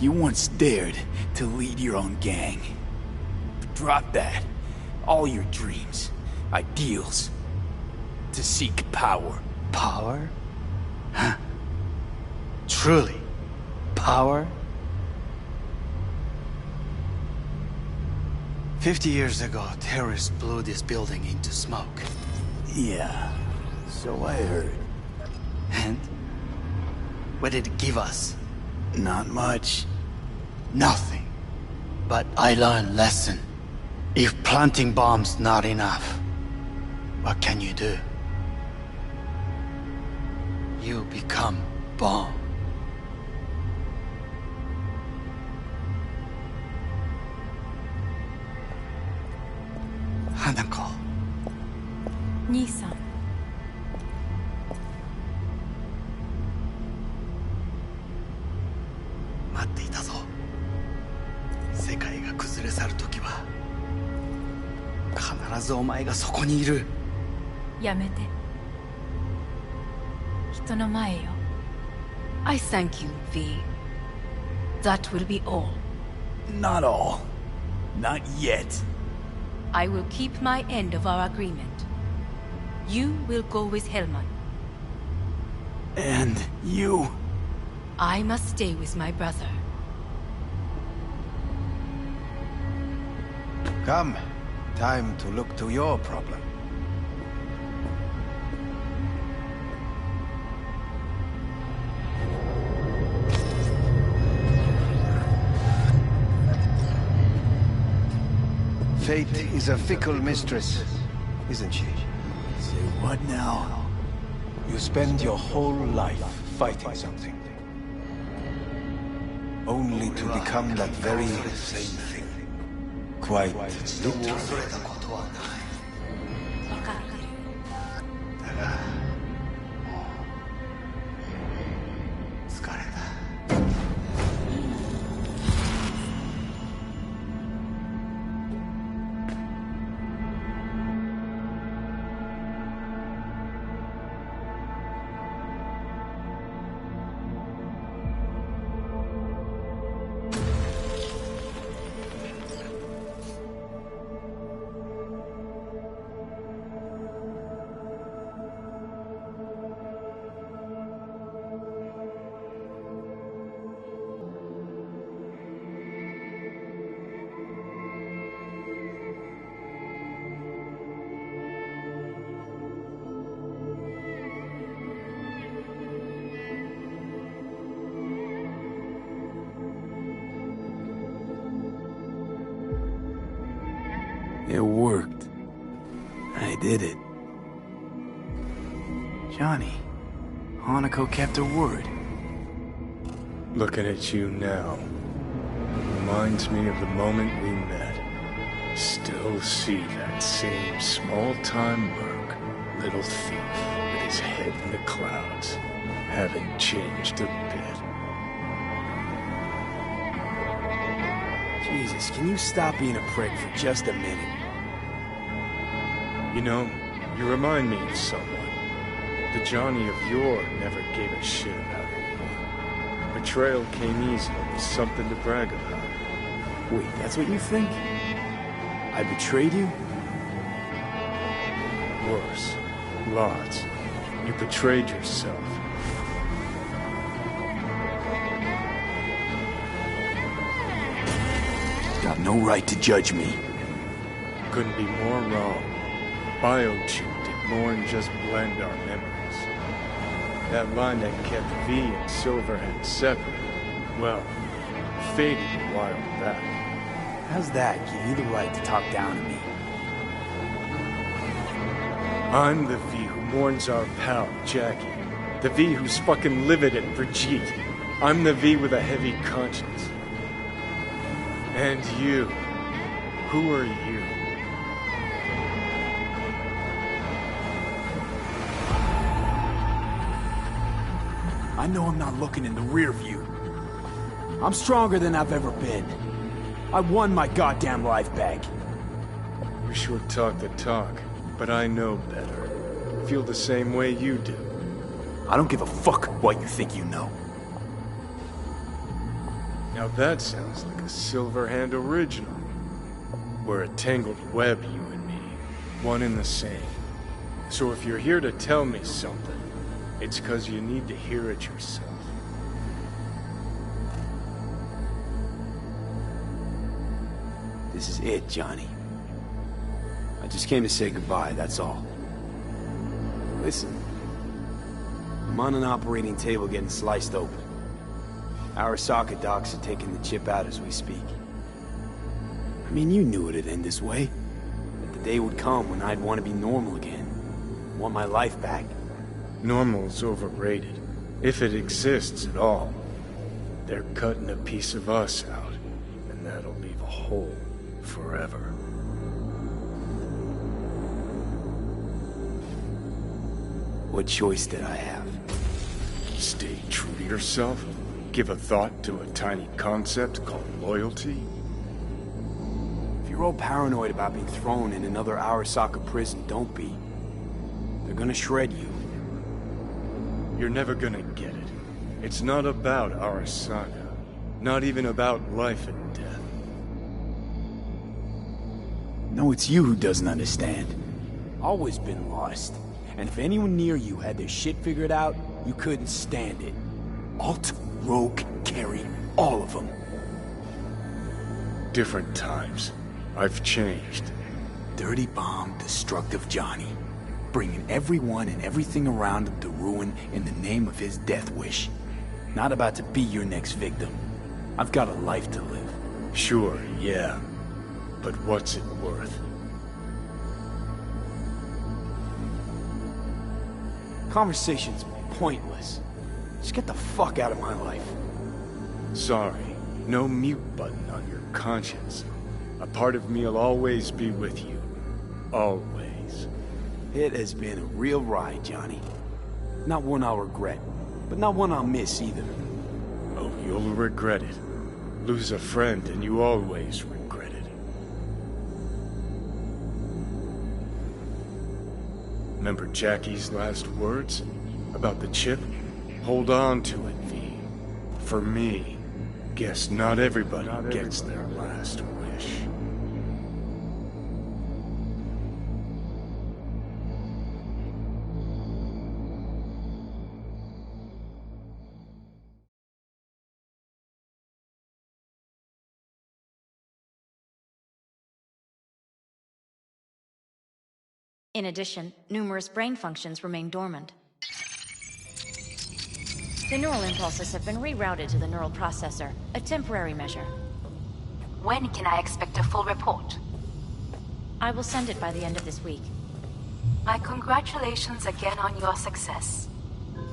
you once dared to lead your own gang. Drop that. All your dreams, ideals. To seek power. Power? Huh? Truly? Power? 50 years ago, terrorists blew this building into smoke. Yeah, so I heard. And? What did it give us? Not much. Nothing. But I learned a lesson. If planting bombs not enough, what can you do? You become bomb. Hanako. Nisan. Yamete. Hito no mae yo. I thank you, V. That will be all. Not all. Not yet. I will keep my end of our agreement. You will go with Hellman. And you? I must stay with my brother. Come. Time to look to your problem. Fate is a fickle mistress, isn't she? Say what now? You spend your whole life fighting something. Only to become that very same thing. Quite literally. It worked. I did it. Johnny, Hanako kept her word. Looking at you now reminds me of the moment we met. Still see that same small-time merc, little thief, with his head in the clouds. Haven't changed a bit. Jesus, can you stop being a prick for just a minute? You know, you remind me of someone. The Johnny of yore never gave a shit about anyone. Betrayal came easy, it was something to brag about. Wait, that's what you think? I betrayed you? Worse. Lots. You betrayed yourself. Got no right to judge me. Couldn't be more wrong. Biochip did more than just blend our memories. That line that kept V and Silverhand separate, well, faded a while back. How's that give you the right to talk down to me? I'm the V who mourns our pal, Jackie. The V who's fucking livid at Brigitte. I'm the V with a heavy conscience. And you. Who are you? I know I'm not looking in the rear view. I'm stronger than I've ever been. I won my goddamn life back. You sure talk the talk, but I know better. Feel the same way you do. I don't give a fuck what you think you know. Now that sounds like a Silverhand original. We're a tangled web, you and me. One and the same. So if you're here to tell me something, it's 'cause you need to hear it yourself. This is it, Johnny. I just came to say goodbye, that's all. Listen. I'm on an operating table getting sliced open. Arasaka docs are taking the chip out as we speak. I mean, you knew it'd end this way. That the day would come when I'd want to be normal again. Want my life back. Normal's overrated. If it exists at all. They're cutting a piece of us out, and that'll leave a hole forever. What choice did I have? Stay true to yourself? Give a thought to a tiny concept called loyalty? If you're all paranoid about being thrown in another Arasaka prison, don't be. They're gonna shred you. You're never gonna get it. It's not about Arasaka. Not even about life and death. No, it's you who doesn't understand. Always been lost. And if anyone near you had their shit figured out, you couldn't stand it. Alt, Rogue, Carry, all of them. Different times. I've changed. Dirty bomb, destructive Johnny. Bringing everyone and everything around him to ruin in the name of his death wish. Not about to be your next victim. I've got a life to live. Sure, yeah. But what's it worth? Conversation's pointless. Just get the fuck out of my life. Sorry, no mute button on your conscience. A part of me'll always be with you. Always. It has been a real ride, Johnny. Not one I'll regret, but not one I'll miss either. Oh, you'll regret it. Lose a friend and you always regret it. Remember Jackie's last words? About the chip? Hold on to it, V. For me, guess not everybody gets their last wish. In addition, numerous brain functions remain dormant. The neural impulses have been rerouted to the neural processor, a temporary measure. When can I expect a full report? I will send it by the end of this week. My congratulations again on your success.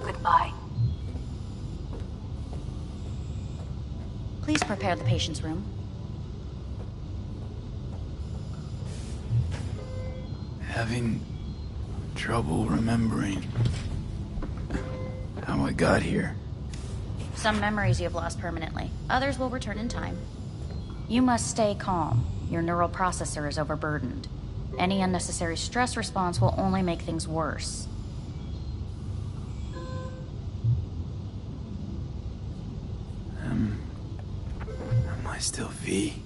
Goodbye. Please prepare the patient's room. Having trouble remembering how I got here. Some memories you have lost permanently. Others will return in time. You must stay calm. Your neural processor is overburdened. Any unnecessary stress response will only make things worse. Am I still V?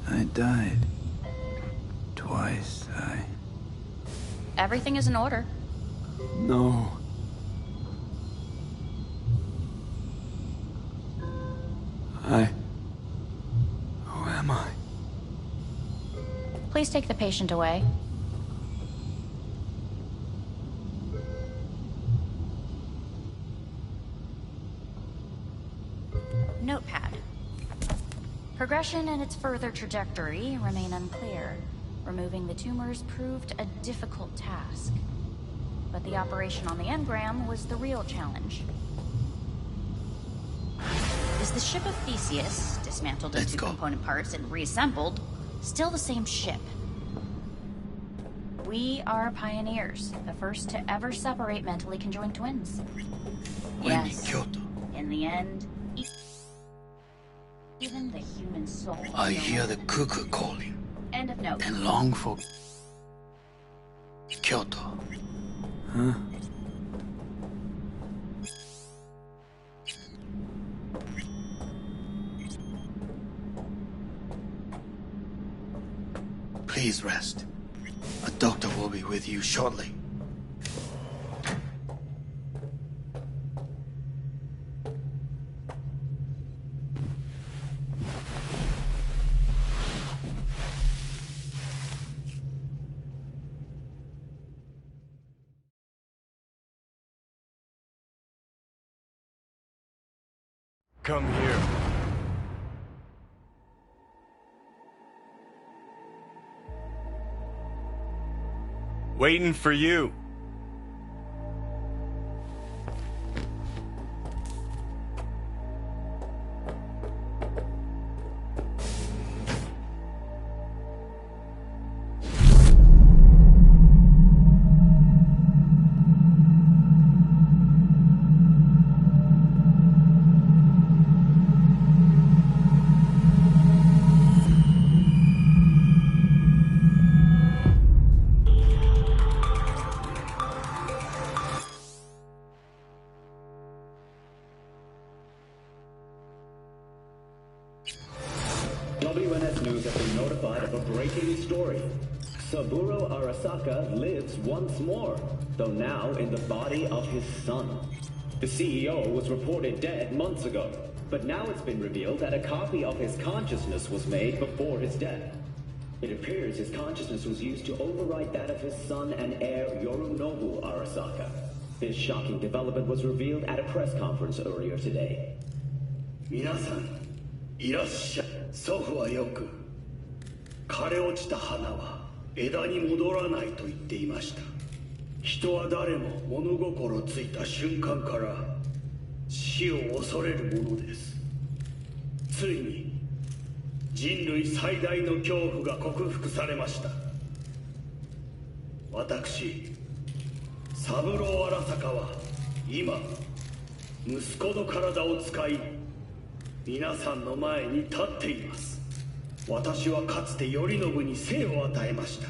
I died. Twice, Everything is in order. No. Who am I? Please take the patient away. Notepad. Progression and its further trajectory remain unclear. Removing the tumors proved a difficult task. But the operation on the engram was the real challenge. Is the ship of Theseus, dismantled into component parts and reassembled, still the same ship? We are pioneers, the first to ever separate mentally conjoined twins. Yes, in the end, even the human soul. I hear the cuckoo calling. End of note. And long for Kyoto. Huh? Please rest. A doctor will be with you shortly. Come here. Waiting for you. WNS News has been notified of a breaking story. Saburo Arasaka lives once more, though now in the body of his son. The CEO was reported dead months ago, but now it's been revealed that a copy of his consciousness was made before his death. It appears his consciousness was used to overwrite that of his son and heir Yorinobu Arasaka. This shocking development was revealed at a press conference earlier today. 皆さん、いらっしゃい。祖父はよく、枯れ落ちた花は枝に戻らないと言っていました。人は誰も物心ついた瞬間から死を恐れるものです。ついに人類最大の恐怖が克服されました。私、三郎荒坂は今息子の体を使い皆さんの前に立っています。私はかつて頼信に生を与えました。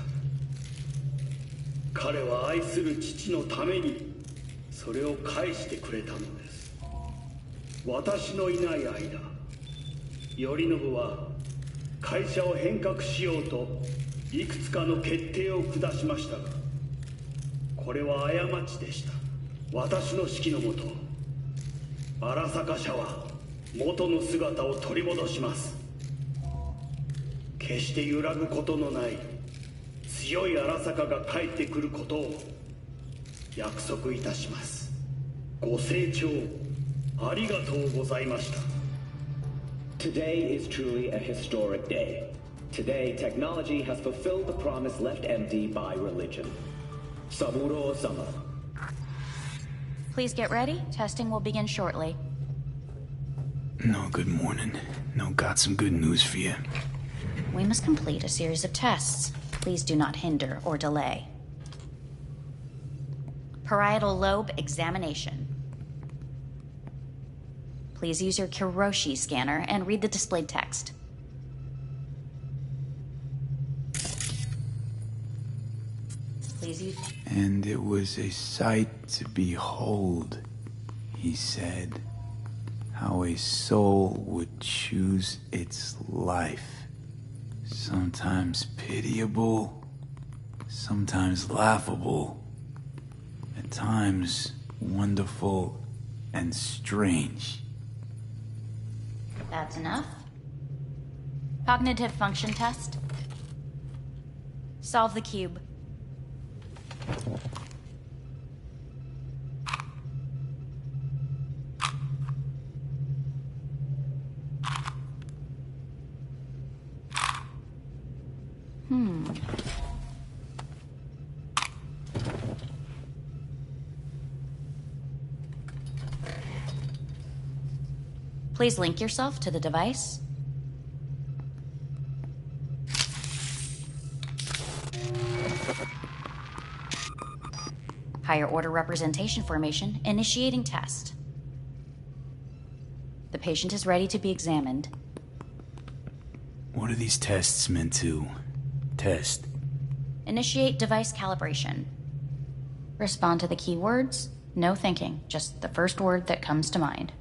彼は愛する父のためにそれを返してくれたのです。私のいない間、頼信は会社を変革しようといくつかの決定を下しましたが、これは過ちでした。私の指揮のもと、荒坂社は元の姿を取り戻します。決して揺らぐことのない強い荒坂が帰ってくることを約束いたします。ご清聴ありがとうございました。 Today is truly a historic day. Today, technology has fulfilled the promise left empty by religion. Saburo-sama. Please get ready. Testing will begin shortly. No, good morning. No, got some good news for you. We must complete a series of tests. Please do not hinder or delay. Parietal lobe examination. Please use your Kiroshi scanner and read the displayed text. Please use... And it was a sight to behold, he said, how a soul would choose its life. Sometimes pitiable, sometimes laughable, at times wonderful and strange. That's enough. Cognitive function test. Solve the cube. Please link yourself to the device. Higher order representation formation, initiating test. The patient is ready to be examined. What are these tests meant to test? Initiate device calibration. Respond to the keywords. No thinking, just the first word that comes to mind.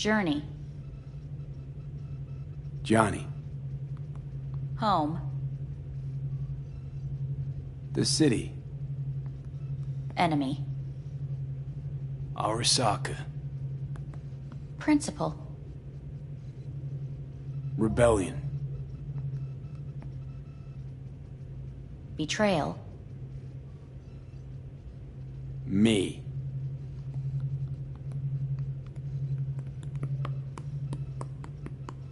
Journey. Johnny. Home. The city. Enemy. Arasaka. Principal. Rebellion. Betrayal. Me.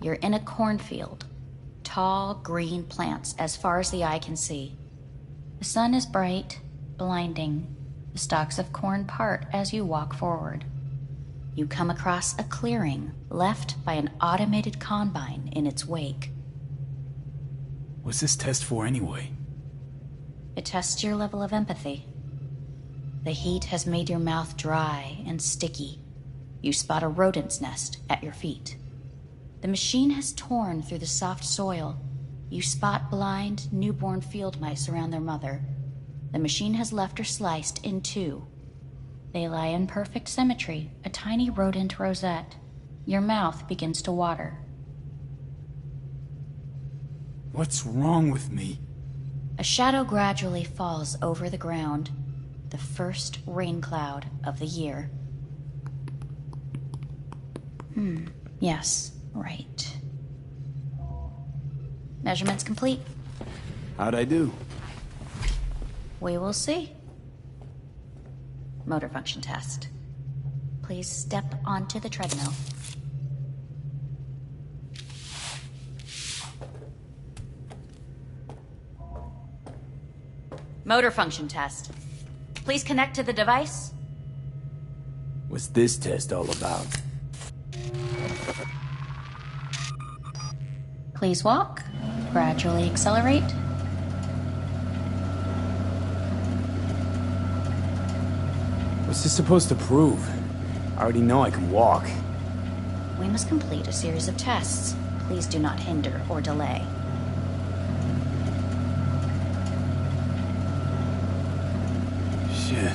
You're in a cornfield. Tall, green plants as far as the eye can see. The sun is bright, blinding. The stalks of corn part as you walk forward. You come across a clearing left by an automated combine in its wake. What's this test for anyway? It tests your level of empathy. The heat has made your mouth dry and sticky. You spot a rodent's nest at your feet. The machine has torn through the soft soil. You spot blind, newborn field mice around their mother. The machine has left her sliced in two. They lie in perfect symmetry, a tiny rodent rosette. Your mouth begins to water. What's wrong with me? A shadow gradually falls over the ground. The first rain cloud of the year. Yes, right. Measurements complete. How'd I do? We will see. Motor function test. Please step onto the treadmill. Motor function test. Please connect to the device. What's this test all about? Please walk. Gradually accelerate. What's this supposed to prove? I already know I can walk. We must complete a series of tests. Please do not hinder or delay. Shit.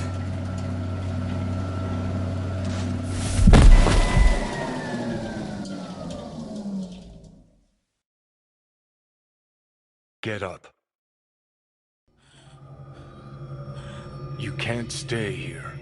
Get up. You can't stay here.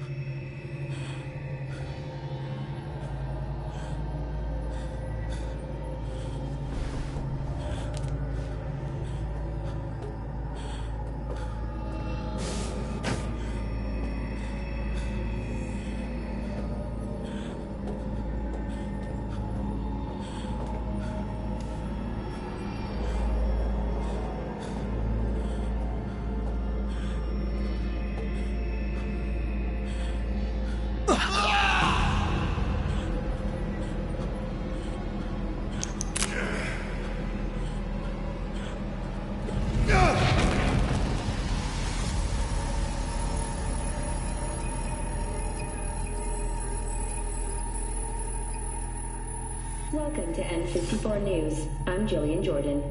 Welcome to N54 News. I'm Jillian Jordan.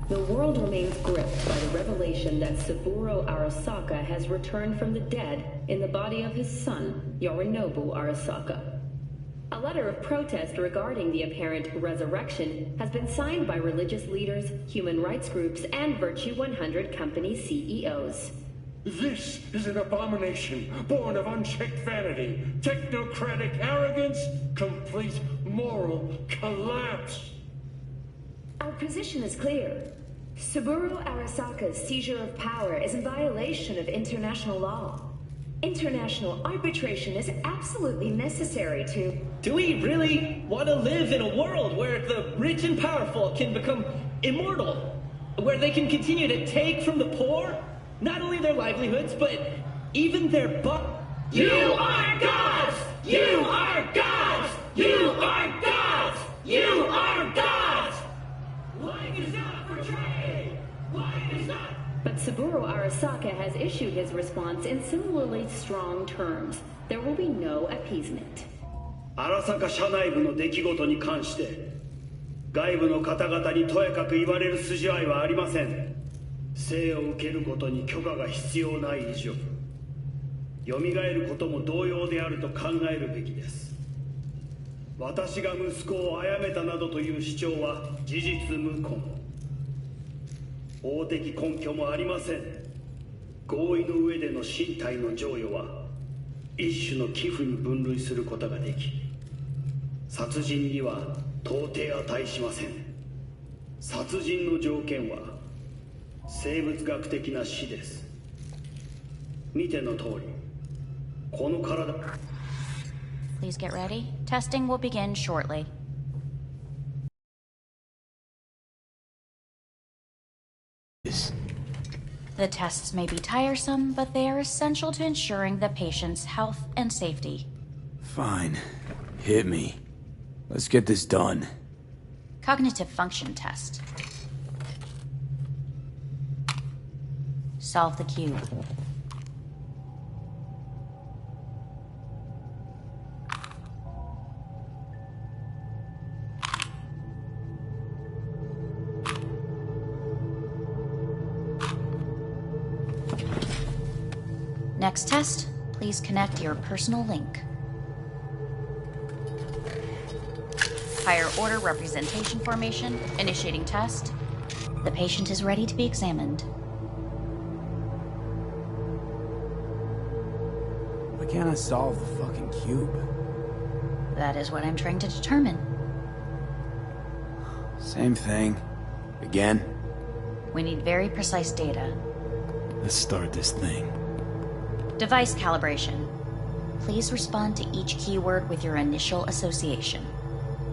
The world remains gripped by the revelation that Saburo Arasaka has returned from the dead in the body of his son, Yorinobu Arasaka. A letter of protest regarding the apparent resurrection has been signed by religious leaders, human rights groups, and Virtue 100 company CEOs. This is an abomination born of unchecked vanity, technocratic arrogance, complete moral collapse. Our position is clear. Saburo Arasaka's seizure of power is in violation of international law. International arbitration is absolutely necessary to... Do we really want to live in a world where the rich and powerful can become immortal? Where they can continue to take from the poor? Not only their livelihoods, but even their You are gods! You are gods! You are gods! You are gods! Lying is not portrayed! Lying is not... But Saburo Arasaka has issued his response in similarly strong terms. There will be no appeasement. 荒坂社内部の出来事に関して外部の方々にとやかく言われる筋合いはありません。生を受けることに許可が必要ない以上蘇ることも同様であると考えるべきです。私が息子を殺めたなどという主張は事実無根。法的根拠もありません。合意の上での身体の贈与は一種の寄付に分類することができ殺人には到底値しません。殺人の条件は生物学的な死です。見ての通りこの体 Please get ready. Testing will begin shortly. The tests may be tiresome, but they are essential to ensuring the patient's health and safety. Fine. Hit me. Let's get this done. Cognitive function test. Solve the cube. Next test, please connect your personal link. Higher order representation formation, initiating test. The patient is ready to be examined. Why can't I solve the fucking cube? That is what I'm trying to determine. Same thing. Again? We need very precise data. Let's start this thing. Device calibration. Please respond to each keyword with your initial association.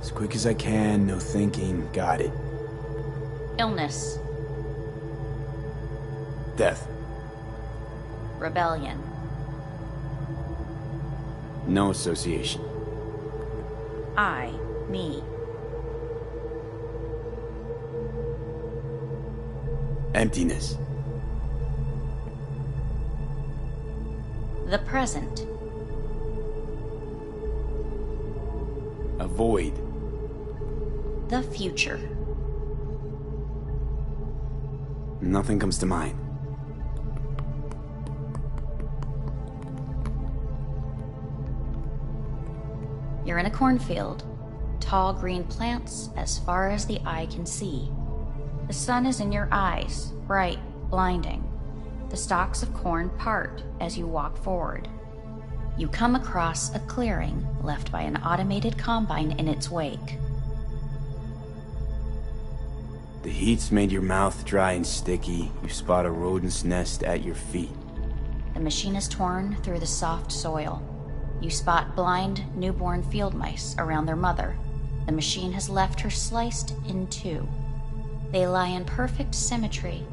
As quick as I can, no thinking. Got it. Illness. Death. Rebellion. No association. I, me. Emptiness. The present. A void. The future. Nothing comes to mind. You're in a cornfield. Tall green plants as far as the eye can see. The sun is in your eyes, bright, blinding. The stalks of corn part as you walk forward. You come across a clearing left by an automated combine in its wake. The heat's made your mouth dry and sticky. You spot a rodent's nest at your feet. The machine is torn through the soft soil. You spot blind, newborn field mice around their mother. The machine has left her sliced in two. They lie in perfect symmetry,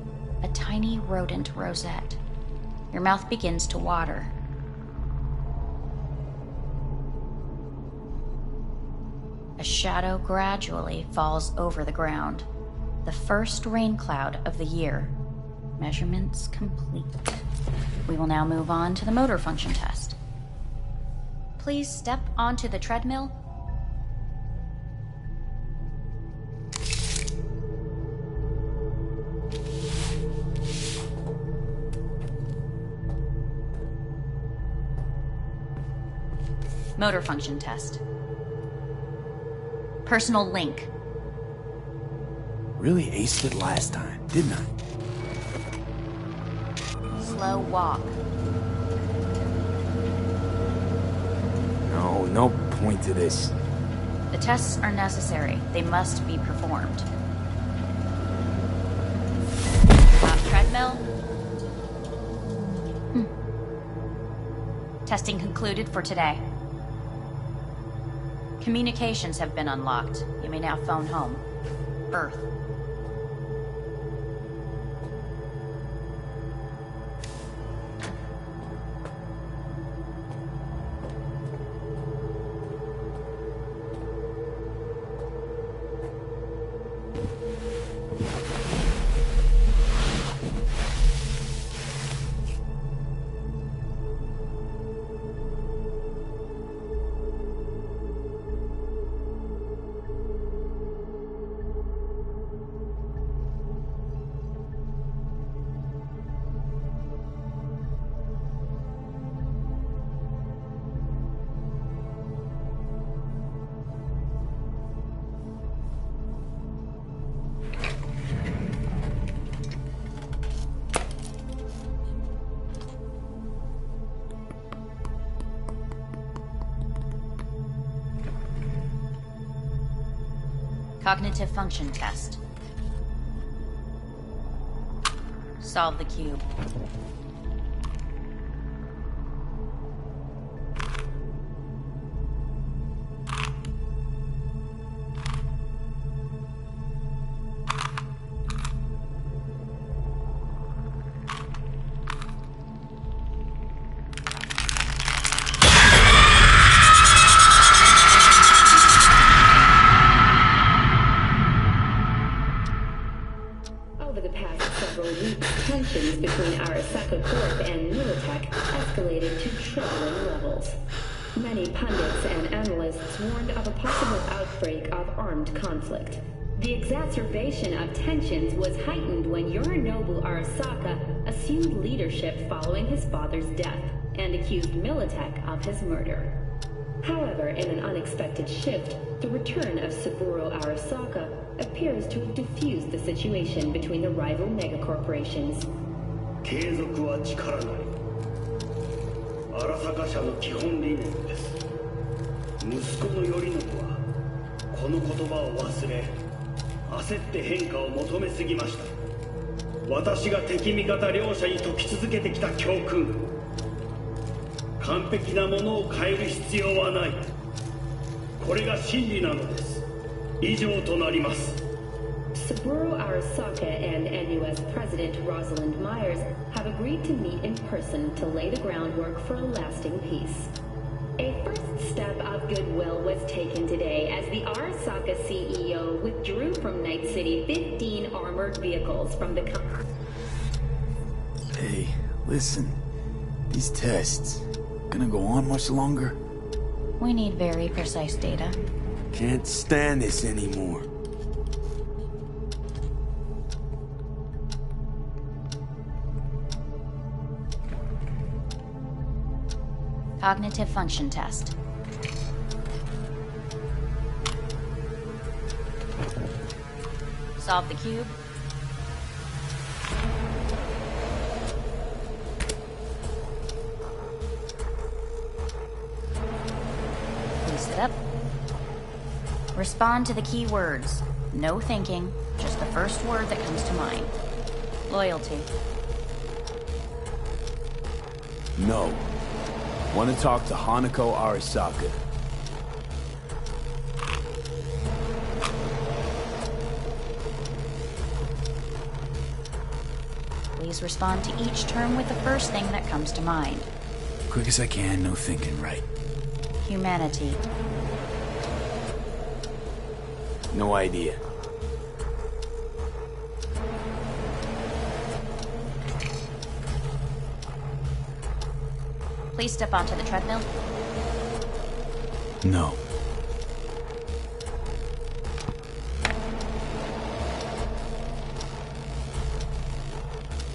a tiny rodent rosette. Your mouth begins to water. A shadow gradually falls over the ground. The first rain cloud of the year. Measurements complete. We will now move on to the motor function test. Please step onto the treadmill. Motor function test. Personal link. Really aced it last time, didn't I? Slow walk. No point to this. The tests are necessary. They must be performed. Stop treadmill. Testing concluded for today. Communications have been unlocked. You may now phone home. Earth. Cognitive function test. Solve the cube. Over the past several weeks, tensions between Arasaka Corp and Militech escalated to troubling levels. Many pundits and analysts warned of a possible outbreak of armed conflict. The exacerbation of tensions was heightened when Yorinobu Arasaka assumed leadership following his father's death and accused Militech of his murder. However, in an unexpected shift, the return of Saburo Arasaka appeared appears to have diffused the situation between the rival megacorporations. 継続は力なり。荒坂社の基本理念です。息子の頼信はこの言葉を忘れ、焦って変化を求めすぎました。私が敵味方両者に説き続けてきた教訓。完璧なものを変える必要はない。これが真理なのです。以上となります。Saburo Arasaka and NUS President Rosalind Myers have agreed to meet in person to lay the groundwork for a lasting peace. A first step of goodwill was taken today as the Arasaka CEO withdrew from Night City 15 armored vehicles from the Hey, listen. These tests, gonna go on much longer? We need very precise data. Can't stand this anymore. Cognitive function test. Solve the cube. Please sit up. Respond to the key words. No thinking, just the first word that comes to mind. Loyalty. No. Want to talk to Hanako Arasaka. Please respond to each term with the first thing that comes to mind. Quick as I can, no thinking, right? Humanity. No idea. Please step onto the treadmill. No.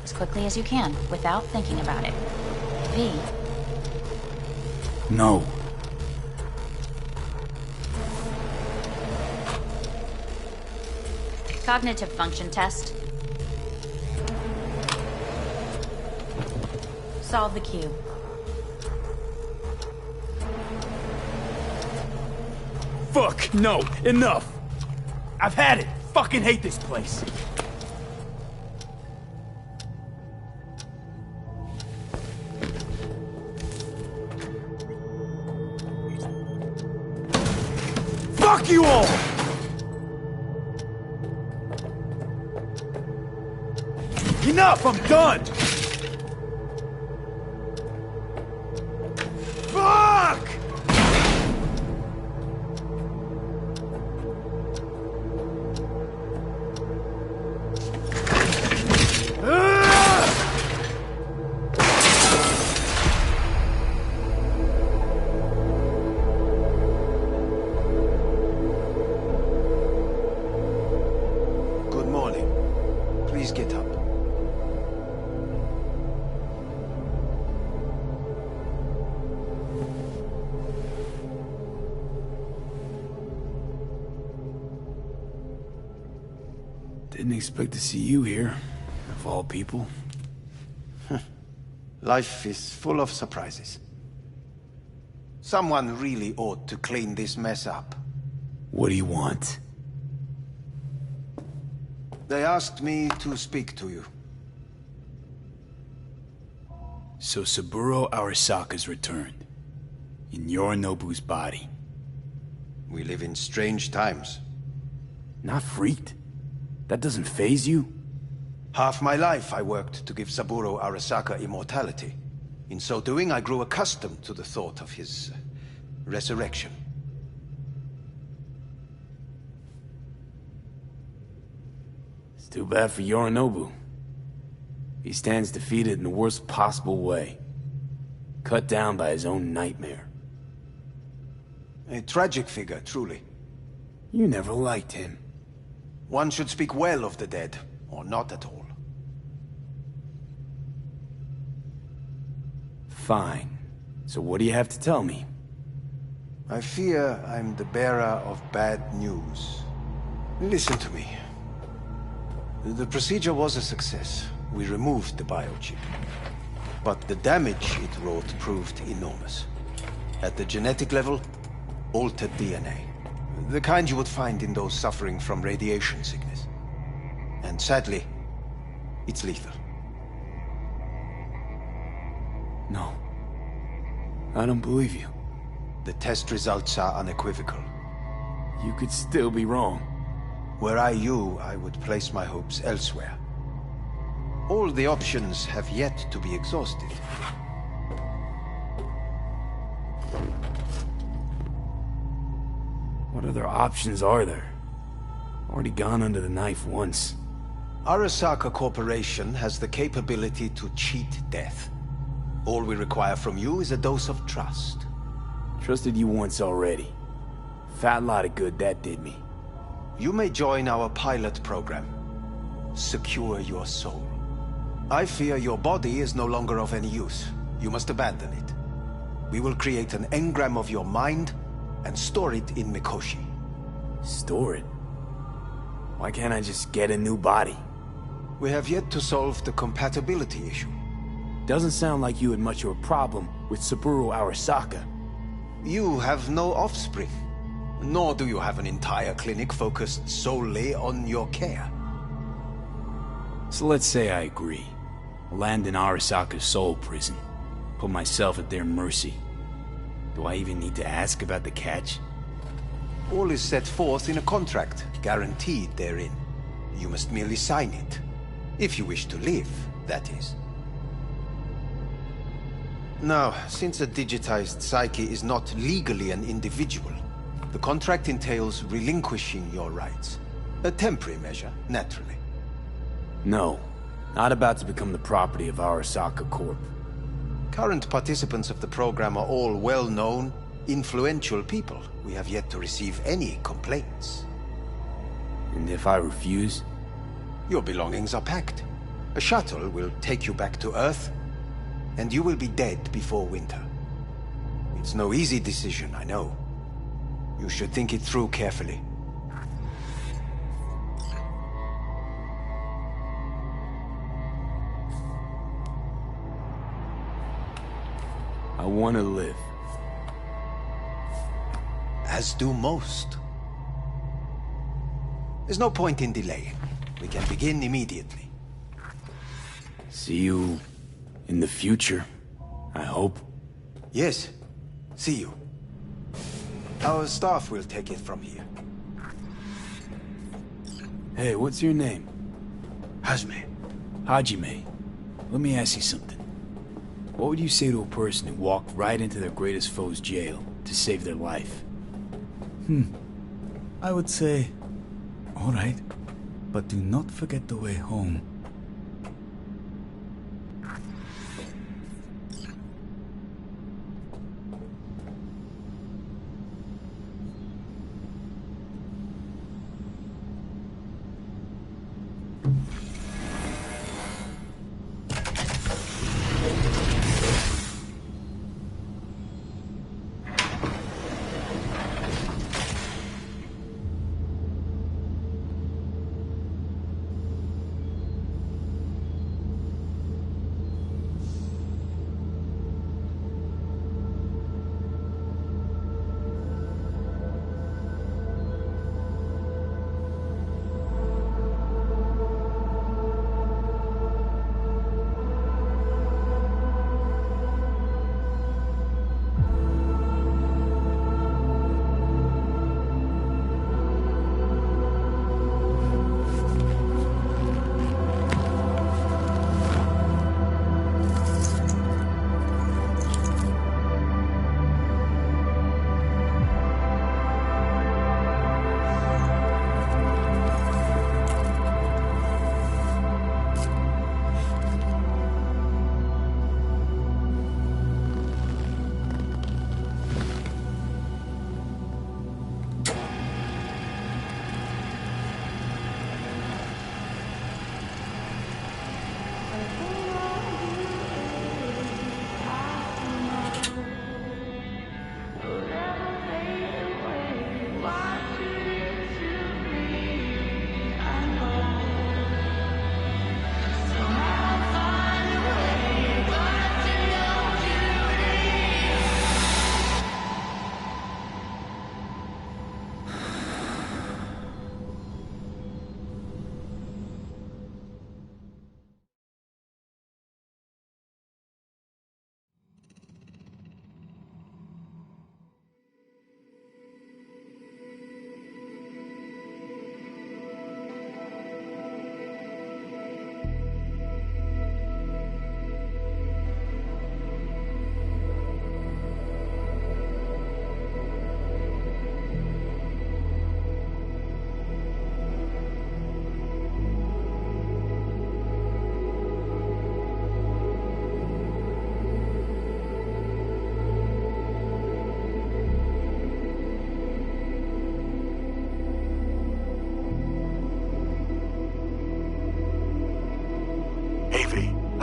As quickly as you can, without thinking about it. V. No. Cognitive function test. Solve the cube. Fuck! No! Enough! I've had it! Fucking hate this place! Fuck you all! Enough! I'm done! Fuck! Good morning. Please get up. Didn't expect to see you here, of all people. Life is full of surprises. Someone really ought to clean this mess up. What do you want? They asked me to speak to you. So Saburo Arasaka's returned. In Yorinobu's body. We live in strange times. Not freaked? That doesn't faze you? Half my life I worked to give Saburo Arasaka immortality. In so doing, I grew accustomed to the thought of his resurrection. It's too bad for Yorinobu. He stands defeated in the worst possible way. Cut down by his own nightmare. A tragic figure, truly. You never liked him. One should speak well of the dead, or not at all. Fine. So what do you have to tell me? I fear I'm the bearer of bad news. Listen to me. The procedure was a success. We removed the biochip. But the damage it wrought proved enormous. At the genetic level, altered DNA. The kind you would find in those suffering from radiation sickness. And sadly, it's lethal. No. I don't believe you. The test results are unequivocal. You could still be wrong. Were I you, I would place my hopes elsewhere. All the options have yet to be exhausted. What other options are there? Already gone under the knife once. Arasaka Corporation has the capability to cheat death. All we require from you is a dose of trust. Trusted you once already. Fat lot of good that did me. You may join our pilot program. Secure your soul. I fear your body is no longer of any use. You must abandon it. We will create an engram of your mind and store it in Mikoshi. Store it? Why can't I just get a new body? We have yet to solve the compatibility issue. Doesn't sound like you had much of a problem with Saburo Arasaka. You have no offspring. Nor do you have an entire clinic focused solely on your care. So let's say I agree. Land in Arasaka's soul prison. Put myself at their mercy. Do I even need to ask about the catch? All is set forth in a contract, guaranteed therein. You must merely sign it. If you wish to live, that is. Now, since a digitized psyche is not legally an individual, the contract entails relinquishing your rights. A temporary measure, naturally. No. Not about to become the property of Arasaka Corp. Current participants of the program are all well-known, influential people. We have yet to receive any complaints. And if I refuse? Your belongings are packed. A shuttle will take you back to Earth, and you will be dead before winter. It's no easy decision, I know. You should think it through carefully. I want to live. As do most. There's no point in delaying. We can begin immediately. See you in the future, I hope. Yes. See you. Our staff will take it from here. Hey, what's your name? Hajime. Hajime. Let me ask you something. What would you say to a person who walked right into their greatest foe's jail to save their life? I would say, all right, but do not forget the way home.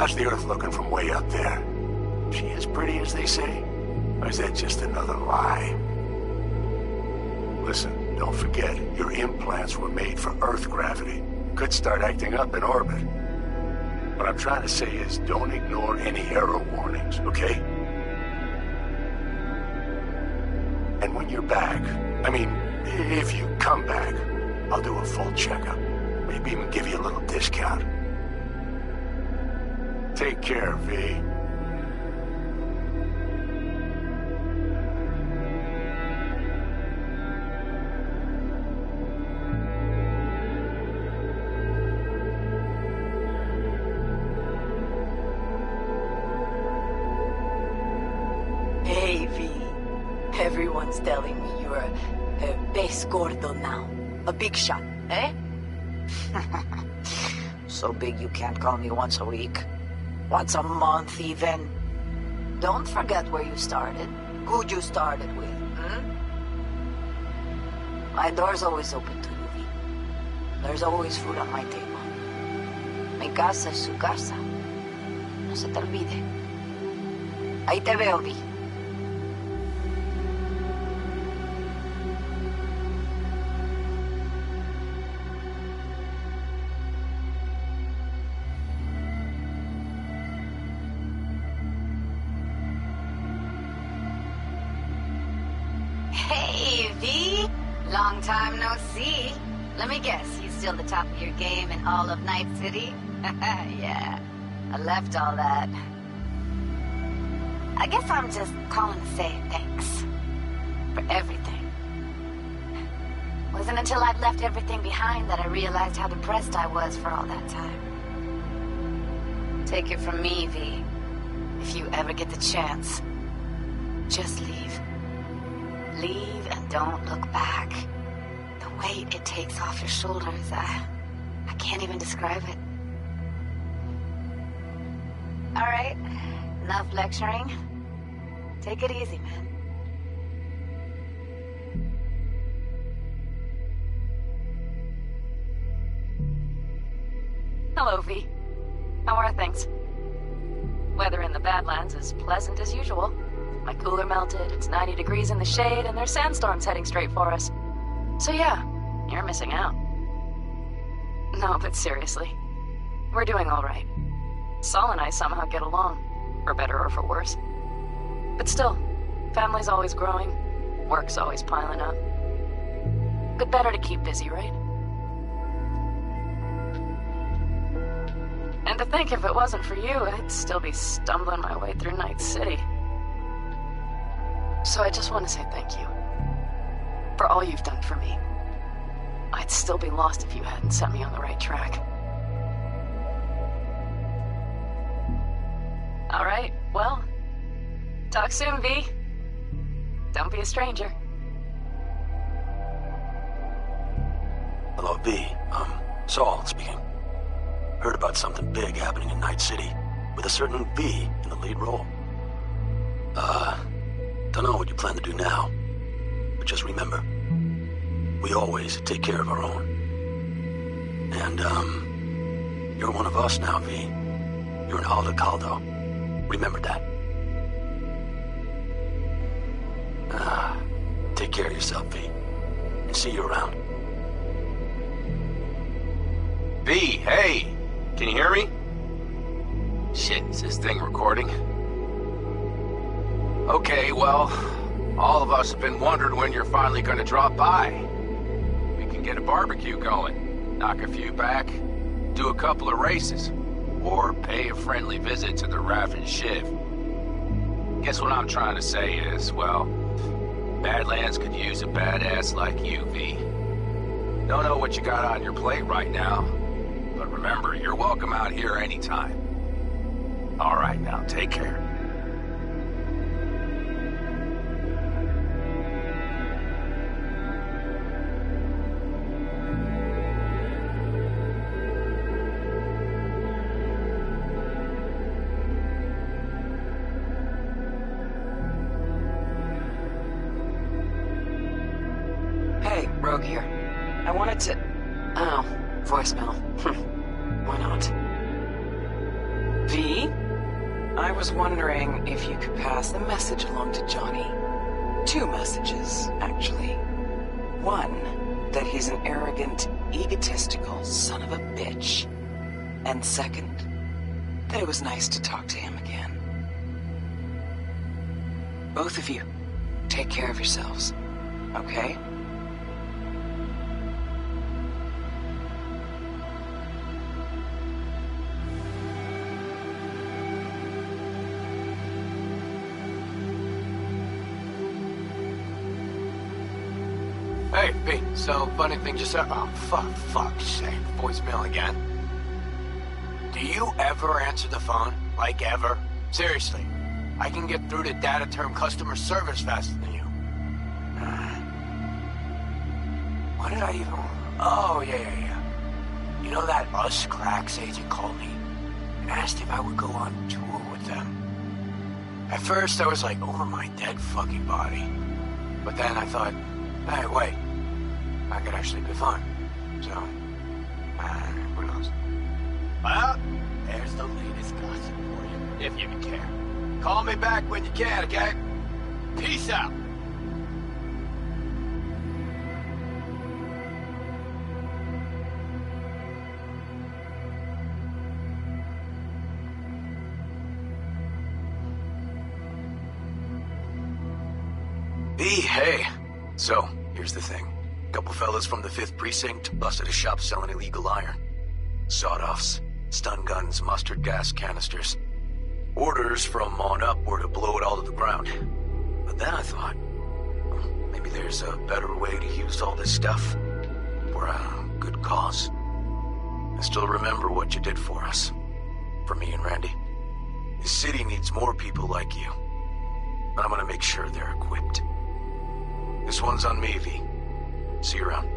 How's the Earth looking from way up there? She as pretty as they say? Or is that just another lie? Listen, don't forget, your implants were made for Earth gravity. Could start acting up in orbit. What I'm trying to say is, don't ignore any error warnings, okay? And when you're back, I mean, if you come back, I'll do a full checkup. Maybe even give you a little discount. Take care, V. Hey, V. Everyone's telling me you're a base gordo now. A big shot, eh? So big you can't call me once a week. Once a month, even. Don't forget where you started. Who you started with, My door's always open to you, V. There's always food on my table. Mi casa es su casa. No se te olvide. Ahí te veo, V. Hey, V! Long time no see. Let me guess, you still the top of your game in all of Night City? Yeah, I left all that. I guess I'm just calling to say thanks. For everything. Wasn't until I'd left everything behind that I realized how depressed I was for all that time. Take it from me, V. If you ever get the chance, just leave. Leave and don't look back. The weight it takes off your shoulders, I can't even describe it. All right, enough lecturing. Take it easy, man. Hello, V. How are things? Weather in the Badlands is pleasant as usual. My cooler melted, it's 90 degrees in the shade, and there's sandstorms heading straight for us. So yeah, you're missing out. No, but seriously, we're doing all right. Saul and I somehow get along, for better or for worse. But still, family's always growing, work's always piling up. But better to keep busy, right? And to think if it wasn't for you, I'd still be stumbling my way through Night City. So I just want to say thank you. For all you've done for me. I'd still be lost if you hadn't set me on the right track. Alright, well, talk soon, V. Don't be a stranger. Hello, V. Saul speaking. Heard about something big happening in Night City, with a certain V in the lead role. Don't know what you plan to do now, but just remember, we always take care of our own. And, you're one of us now, V. You're an Aldo Caldo. Remember that. Take care of yourself, V. And see you around. V, hey! Can you hear me? Shit, is this thing recording? Okay, well, all of us have been wondering when you're finally gonna drop by. We can get a barbecue going, knock a few back, do a couple of races, or pay a friendly visit to the Raff and Shiv. Guess what I'm trying to say is, well, Badlands could use a badass like you, V. Don't know what you got on your plate right now, but remember, you're welcome out here anytime. All right, now, take care. Hey, Rogue here. I wanted to... Oh, voicemail. Why not? V, I was wondering if you could pass the message along to Johnny. 2 messages, actually. One, that he's an arrogant, egotistical son of a bitch. And second, that it was nice to talk to him again. Both of you, take care of yourselves, okay? Hey, Pete, so funny thing just happened. Oh, fuck's sake, voicemail again. Do you ever answer the phone? Like, ever? Seriously, I can get through to data term customer service faster than you. What did I even... Oh, yeah. You know that Us Cracks agent called me and asked if I would go on tour with them. At first, I was like, over my dead fucking body. But then I thought, hey, wait, I could actually be fun. So, who knows? Well, there's the latest gossip for you, if you can care. Call me back when you can, okay? Peace out. Hey. So, here's the thing. A couple fellas from the 5th Precinct busted a shop selling illegal iron. Sawed-offs, stun guns, mustard gas canisters. Orders from on up were to blow it all to the ground. But then I thought, well, maybe there's a better way to use all this stuff for a good cause. I still remember what you did for us. For me and Randy. This city needs more people like you. And I'm gonna make sure they're equipped. This one's on me, V. See you around.